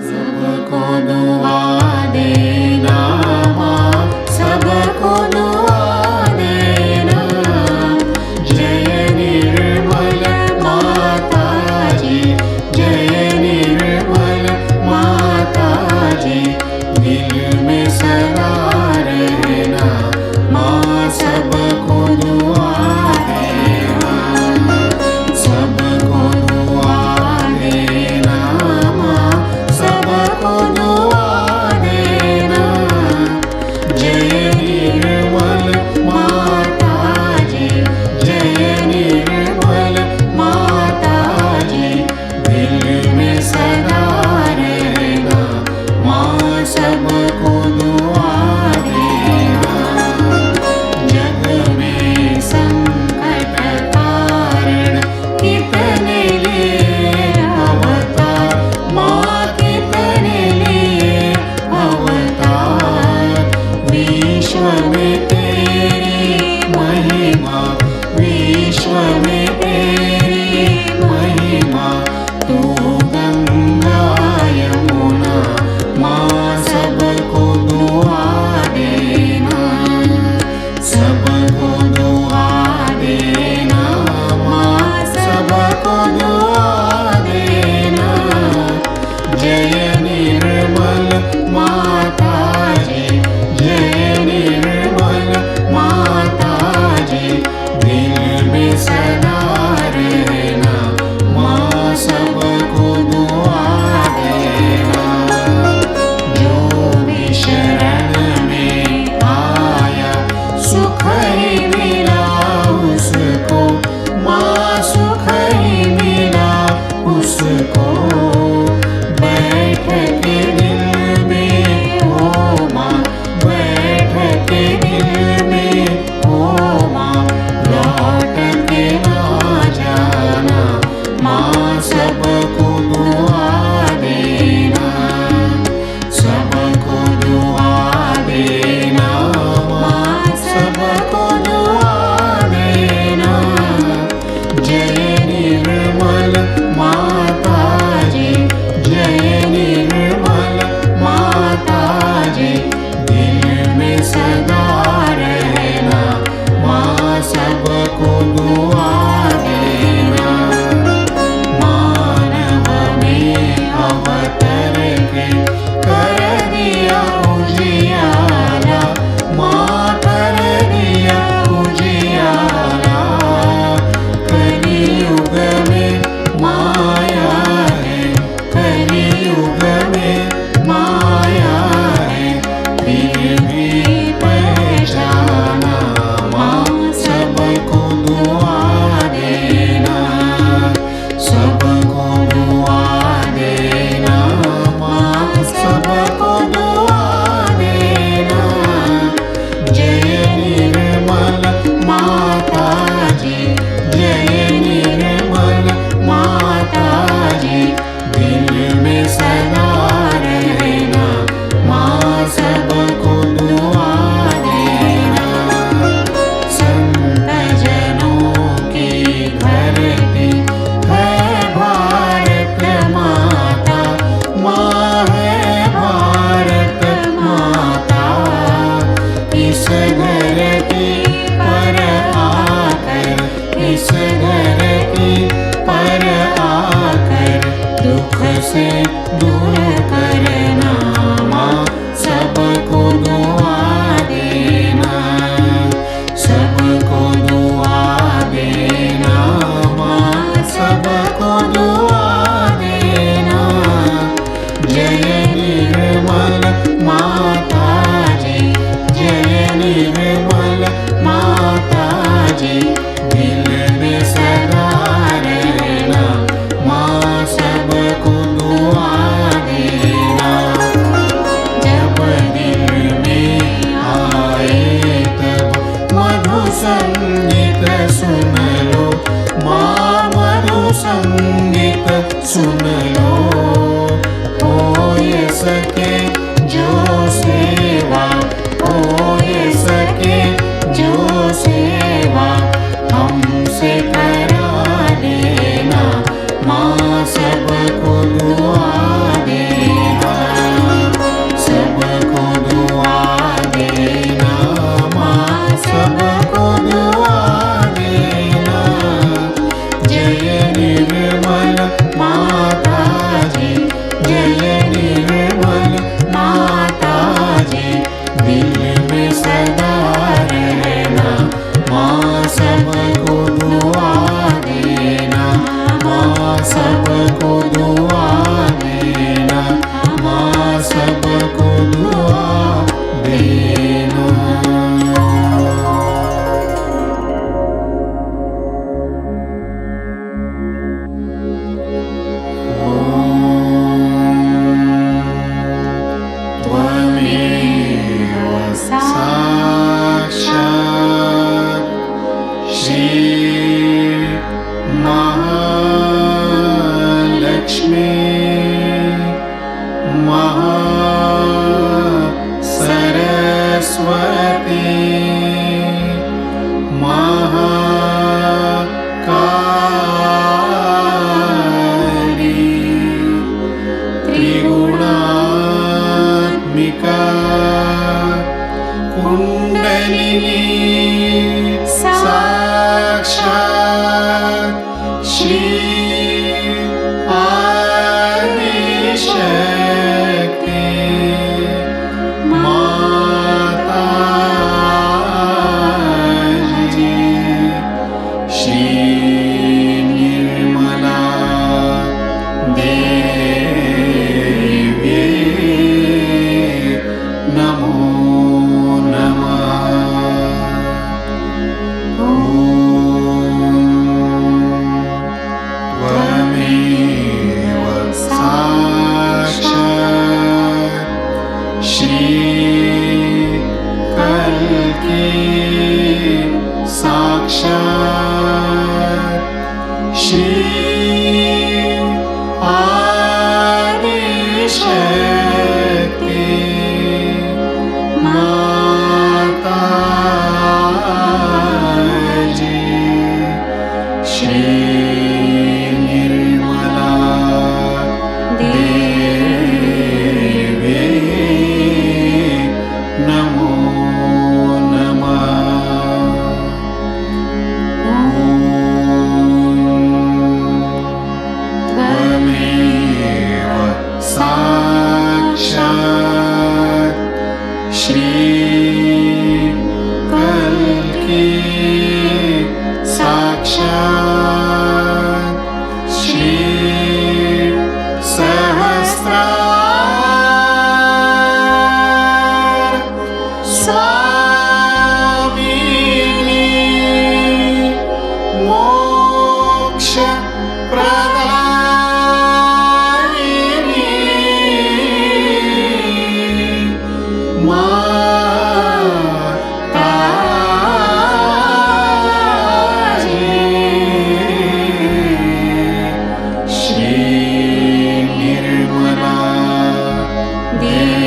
सबको दुआ देना माँ, सबको दुआ देना। जय निर्मल माता जी, जय निर्मल माता जी। दिल में सदा रहना माँ, सबको दुआ देना, सबको दुआ देना माँ, सबको दुआ देना। जय निर्मल माता जी, जय निर्मल माता जी। दिल में सदा रहना माँ, सबको दुआ देना। जग में संकट कारण कितने लिए अवतार माँ, कितने लिए अवतार। विश्व में तेरी महिमा, विश्व में तेरी महिमा। तू गंगा यमुना माँ, सबको दुआ देना, सबको दुआ देना माँ, सबको दुआ देना। जय निर्मल माता जी, जय निर्मल धरती पर आकर, इस धरती पर आकर दुख से दूर करना माँ, सबको दुआ देना, सबको दुआ देना माँ, सबको दुआ देना। जय निर्मल माताजी, जय निर्मल माताजी, दिल में सदा रहना माँ, सबको दुआ देना। जब दिल में आए तब मधु संगीत सुन लो माँ, मधु संगीत सुन लो। हो ये सके जो सेवा, हो ये सके जो सेवा हमसे करा लेना माँ, सबको दुआ देना, सबको दुआ देना माँ, सबको दुआ देना। जय निर्मल माताजी, जय निर्मल माताजी, दिल में सदा रहना माँ, सबको दुआ देना माँ, सबको दुआ देना माँ, सबको दुआ देना। त्वमेव साक्षात् श्री महालक्ष्मी महासरस्वती महाकाली त्रिगुणात्मिका कुंडलिनी साक्षात् श्री आदिशक्ति माताजी, श्री निर्मला देवी नमो नमः। त्वमेव साक्षात् श्री कल्की साक्षात् श्री आदिशक्ति माताजी, श्री निर्मला देवी नमो नमः। त्वमेव साक्षात् श्री कल्की साक्षात् श्री सहस्रार स्वामिनी मोक्ष प्रदायिनी माताजी, Shri Nirmala Devi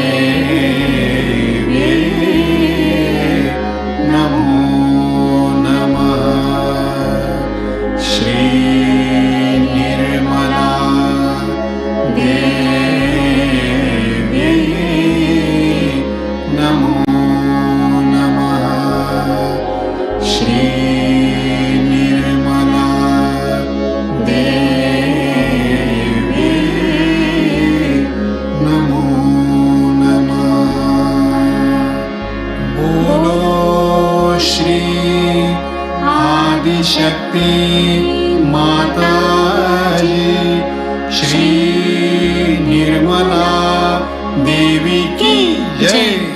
Shri Nirmala Devi Namo Namah. Bolo Shri Adi Shakti Mataji Shri Nirmala Devi ki Jai.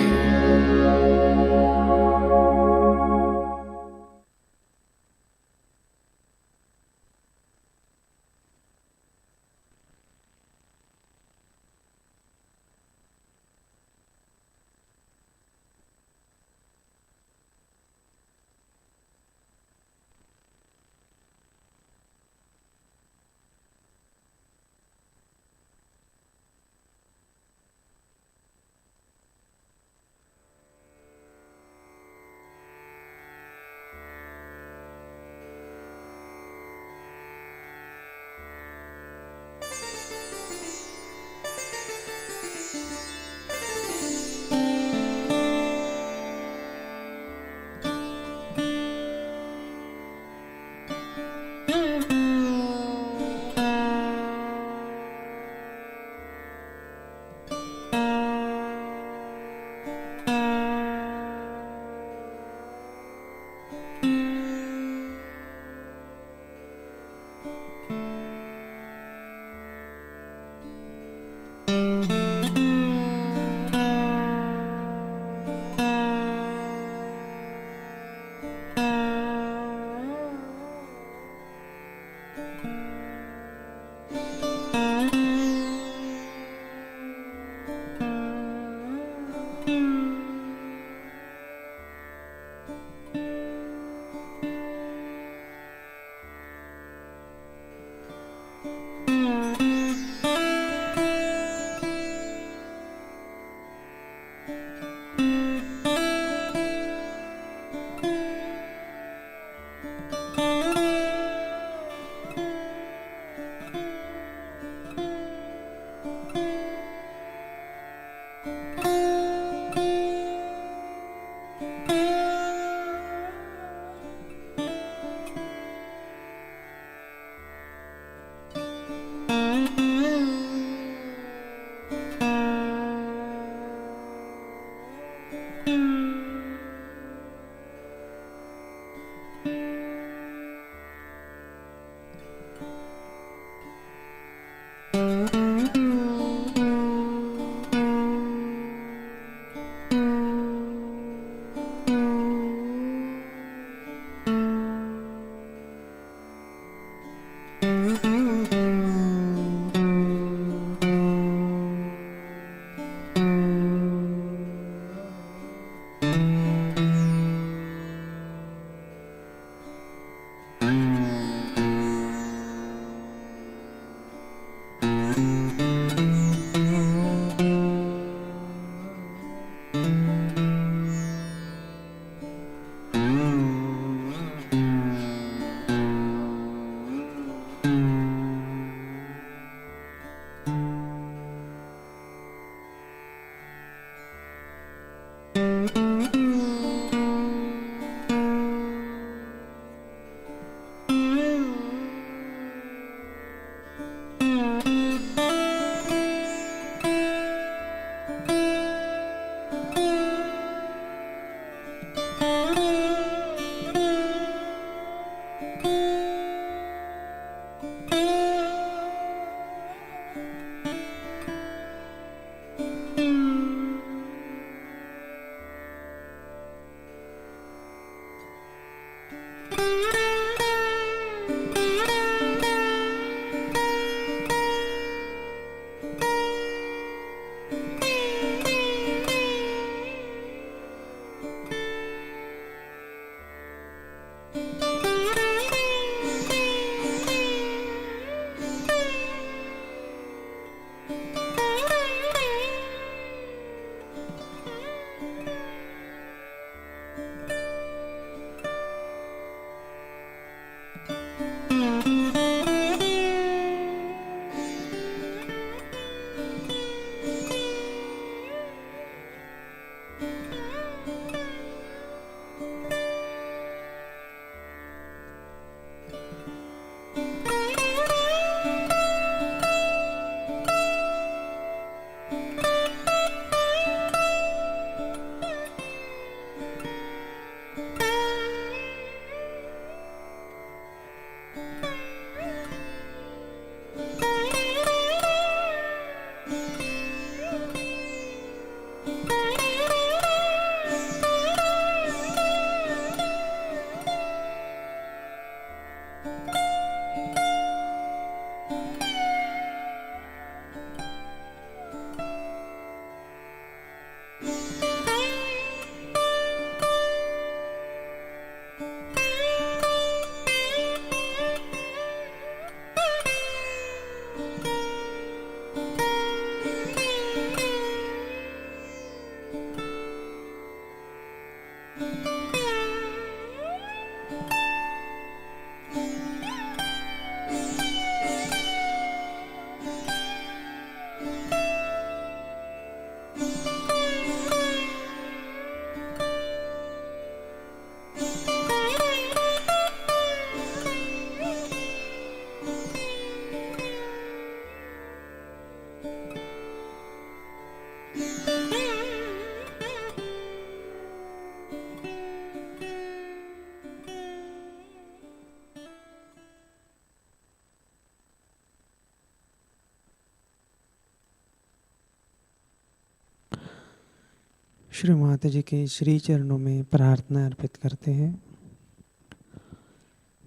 Shri माताजी के श्री चरणों में प्रार्थना अर्पित करते हैं।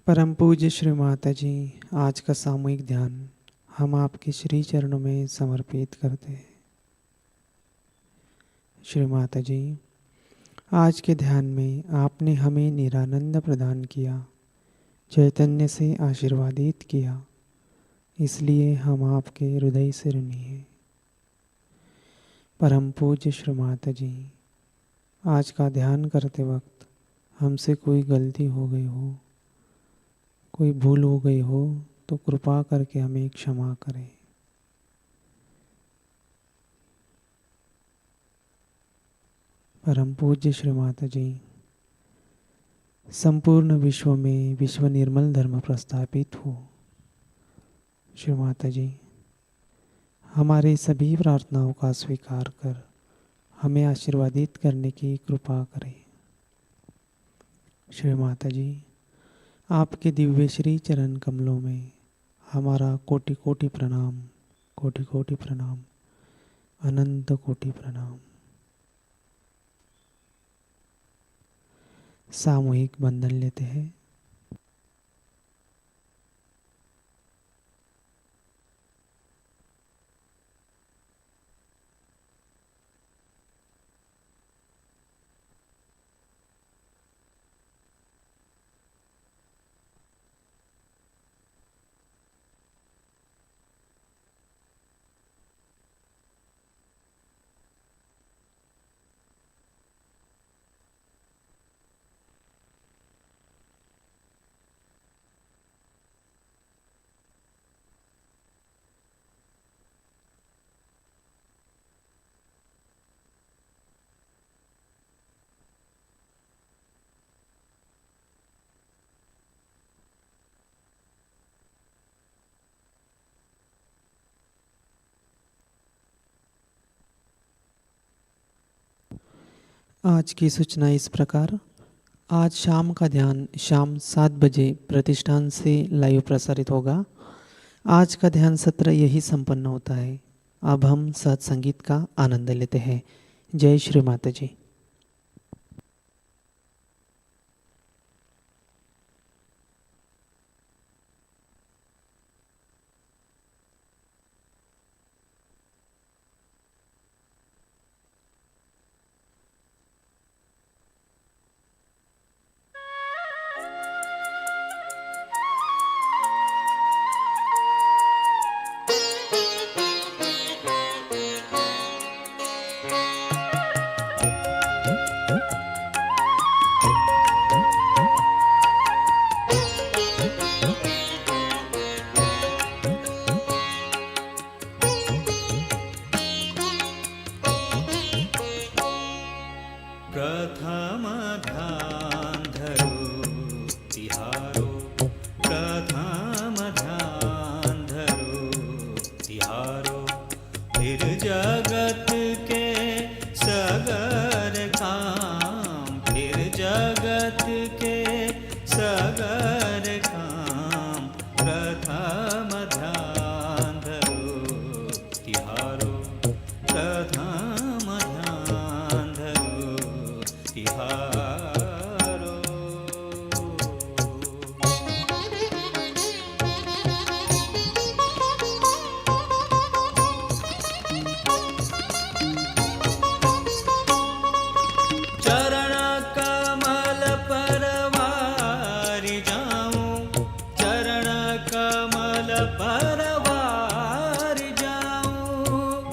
परम पूज्य श्री माताजी, आज का सामूहिक ध्यान हम आपके श्री चरणों में समर्पित करते हैं। श्री माताजी, आज के ध्यान में आपने हमें निरानंद प्रदान किया, चैतन्य से आशीर्वादित किया, इसलिए हम आपके हृदय से ऋणी हैं। परम पूज्य श्री माताजी, आज का ध्यान करते वक्त हमसे कोई गलती हो गई हो, कोई भूल हो गई हो तो कृपा करके हमें क्षमा करें। परम पूज्य श्री माताजी, संपूर्ण विश्व में विश्व निर्मल धर्म प्रस्थापित हो। श्री माताजी, हमारे सभी प्रार्थनाओं का स्वीकार कर हमें आशीर्वादित करने की कृपा करें। श्री माताजी, आपके दिव्य श्री चरण कमलों में हमारा कोटि कोटि प्रणाम, कोटि कोटि प्रणाम, अनंत कोटि प्रणाम। सामूहिक बंधन लेते हैं। आज की सूचना इस प्रकार। आज शाम का ध्यान शाम 7 बजे प्रतिष्ठान से लाइव प्रसारित होगा। आज का ध्यान सत्र यही संपन्न होता है। अब हम सत्संगीत का आनंद लेते हैं। जय श्री माताजी। प्रथम ध्यान धरो तिहारो, प्रथम ध्यान धरो तिहारो, फिर जगत के सगर काम, फिर जगत के सगर काम, प्रथम ध्यान धरो तिहारो, प्रथम ध्यान धरो तिहारो। चरण कमल पर वारि जाऊं, चरण कमल पर वारि जाऊं,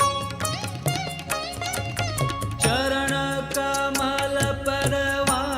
चरण कमल पर वारि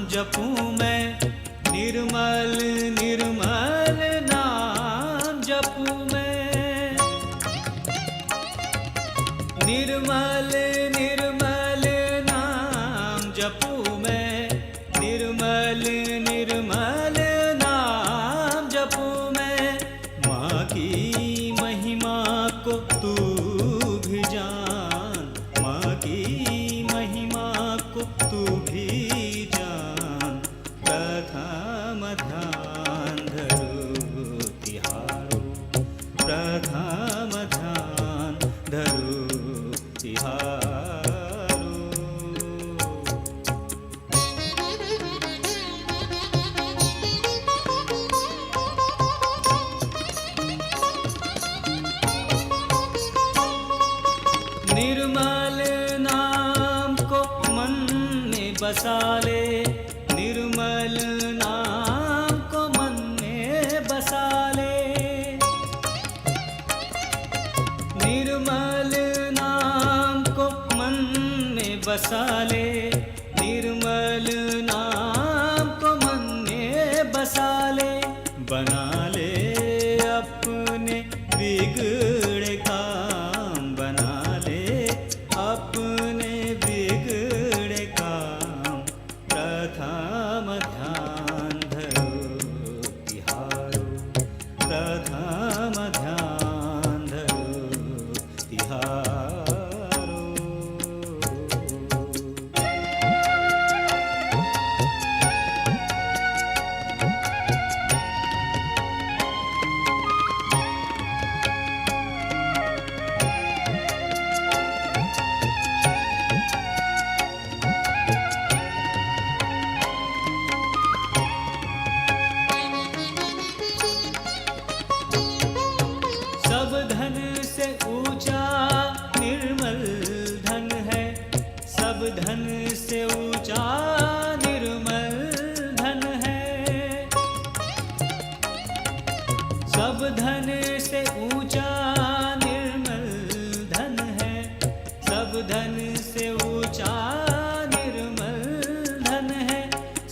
जपूं मैं, निर्मल निर्मल नाम जपूं मैं। निर्मल निर्मल नाम जपूं मैं, निर्मल निर्मल नाम जपूं मैं। माँ की महिमा को तू भी जान, माँ की महिमा को तू भी जान। प्रथम ध्यान धरो तिहारो, प्रथम ध्यान धरो तिहारो। निर्मल नाम को मन में बसा ले, निर्मल नाम को मन में बसा ले। निर्मल नाम को मन में बसा ले, निर्मल नाम को मन में बसा ले। बना ले अपने बिगड़े काम, बना ले अपने बिगड़े काम। प्रथम ध्यान धरो तिहारो, प्रथम ध्यान धरो तिहारो। सब धन से ऊंचा निर्मल धन है, सब धन से ऊंचा निर्मल धन है। सब धन से ऊंचा निर्मल धन है, सब धन से ऊंचा निर्मल धन है।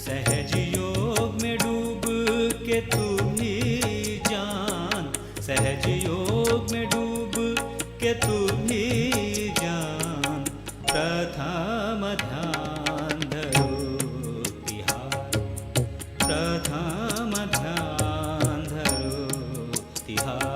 सहज योग में डूब के तू भी जान, सहज योग में डूब के तू भी जान। प्रथम ध्यान धरो तिहारो, प्रथम ध्यान धरो तिहारो।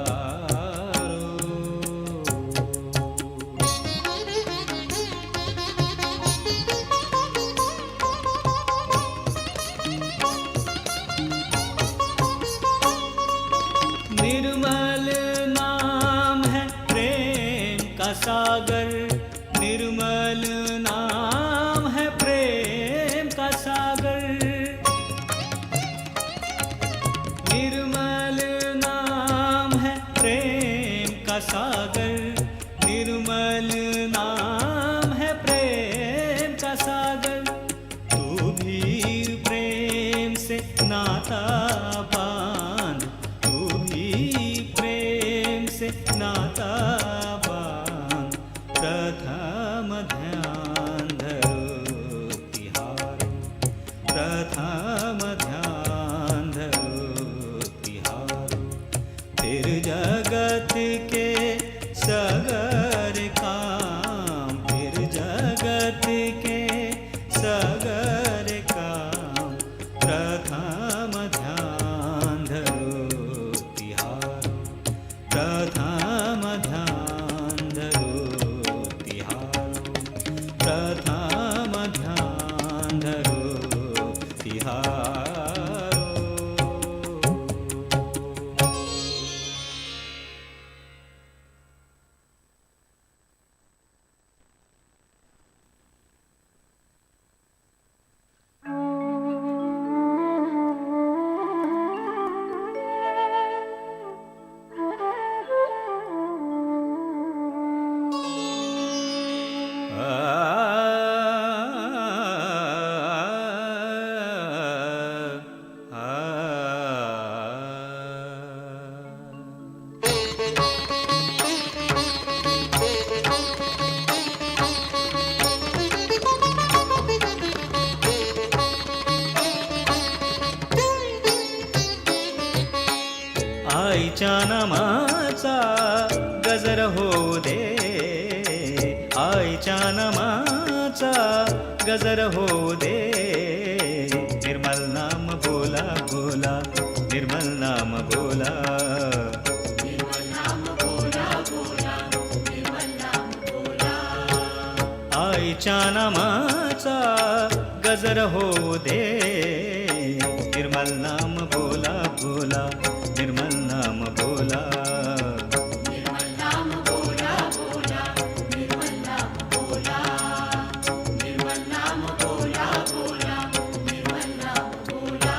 निर्मल नाम है प्रेम का सागर, निर्मल नाम है प्रेम का सागर। निर्मल नाम है प्रेम का सागर, निर्मल नाम है प्रेम का सागर। तू भी प्रेम से नाता बांध, तू भी प्रेम से नाता बांध। प्रथम ध्यान धरो तिहारो, प्रथम ध्यान धरो तिहारो। फिर जगत के सगर काम, फिर जगत के सगर काम। प्रथम ध्यान धरो तिहारो, प्रथम ध्यान धरो तिहारो, प्रथम ध्यान धरो तिहारो। आईच्या नामाचा गजर होऊ दे, आईच्या नामाचा गजर होऊ दे. निर्मल नाम बोला बोला, निर्मल नाम बोला, निर्मल नाम बोला बोला, निर्मल नाम बोला. आईच्या नामाचा गजर होऊ दे. निर्मल नाम बोला बोला, निर्मल नाम बोला, निर्मल नाम बोला बोला, निर्मल नाम बोला, निर्मल नाम बोला बोला, निर्मल नाम बोला.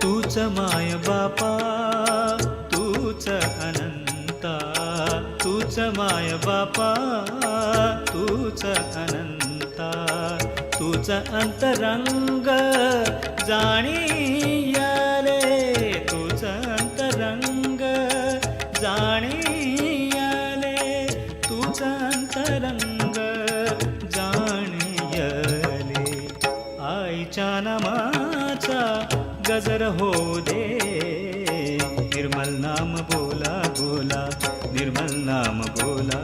तूच माय बापा, तूच अनंता, तूच माय बापा, तूच अनंता, तूच अंतरंग जाणीयाले, तूच अंतरंग जाणीयाले, तूच अंतरंग जाणीयाले. आईच्या नामाचा गजर होऊ दे. निर्मल नाम बोला बोला, निर्मल नाम बोला,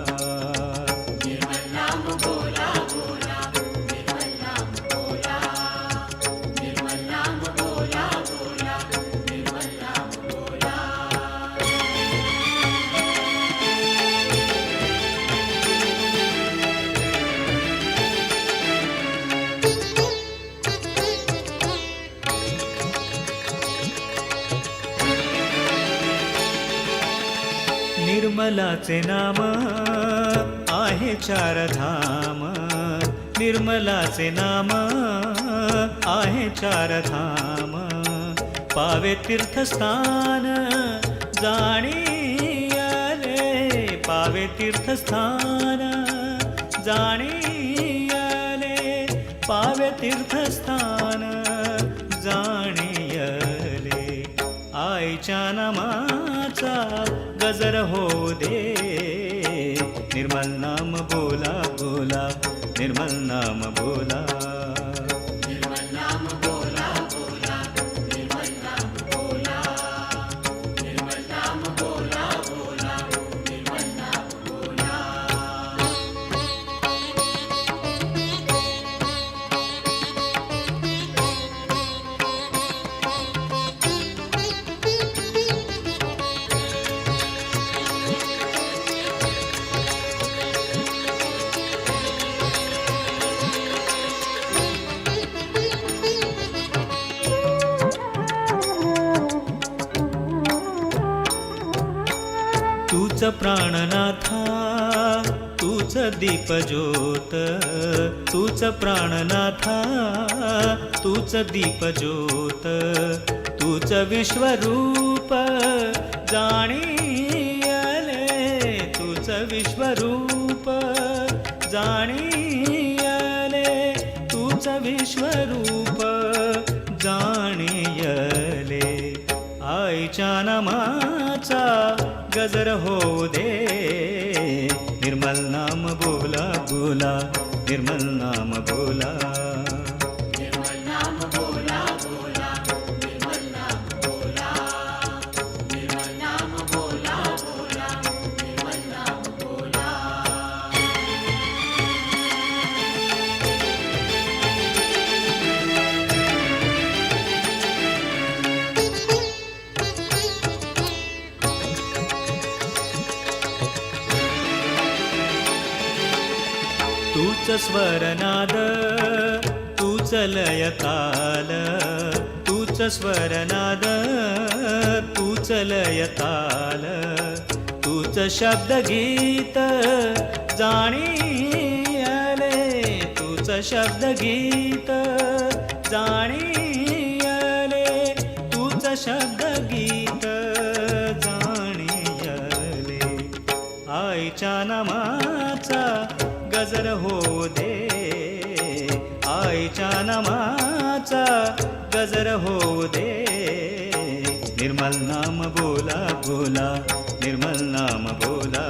निर्मल नाम बोला बोला, निर्मल नाम बोला, निर्मल नाम बोला बोला, निर्मल नाम बोला. निर्मलाचे नाम आहे चार धाम, निर्मलाचे नाम आहे चार धाम. पावे तीर्थस्थान जाणीयाले, पावे तीर्थस्थान जाणीयाले, पावे तीर्थस्थान जाणीयाले. आईच्या नामाचा गजर होऊ दे. निर्मल नाम बोला बोला, निर्मल नाम बोला, निर्मल नाम बोला बोला, निर्मल नाम बोला, निर्मल नाम बोला बोला, निर्मल नाम बोला. तूच प्राणनाथा, तूच दीपज्योत, तूच प्राणनाथा, तूच दीपज्योत, तूच विश्वरूप जाणीयाले, तूच विश्वरूप जाणीयाले, तूच विश्वरूप जाणीयाले. आईच्या नामाचा गजर होऊ दे. निर्मल नाम बोला बोला, निर्मल नाम बोला, निर्मल नाम बोला बोला, निर्मल नाम बोला, निर्मल नाम बोला बोला, निर्मल नाम बोला. तूच स्वरनाद, तूच लयताल, तूच स्वरनाद, तूच लयताल, तूच शब्दगीत जाणीयाले, तूच शब्दगीत जाणीयाले, तूच शब्दगीत जाणीयाले. आईच्या नामाचा गजर होऊ दे, आईच्या नामाचा गजर होऊ दे. निर्मल नाम बोला बोला, निर्मल नाम बोला.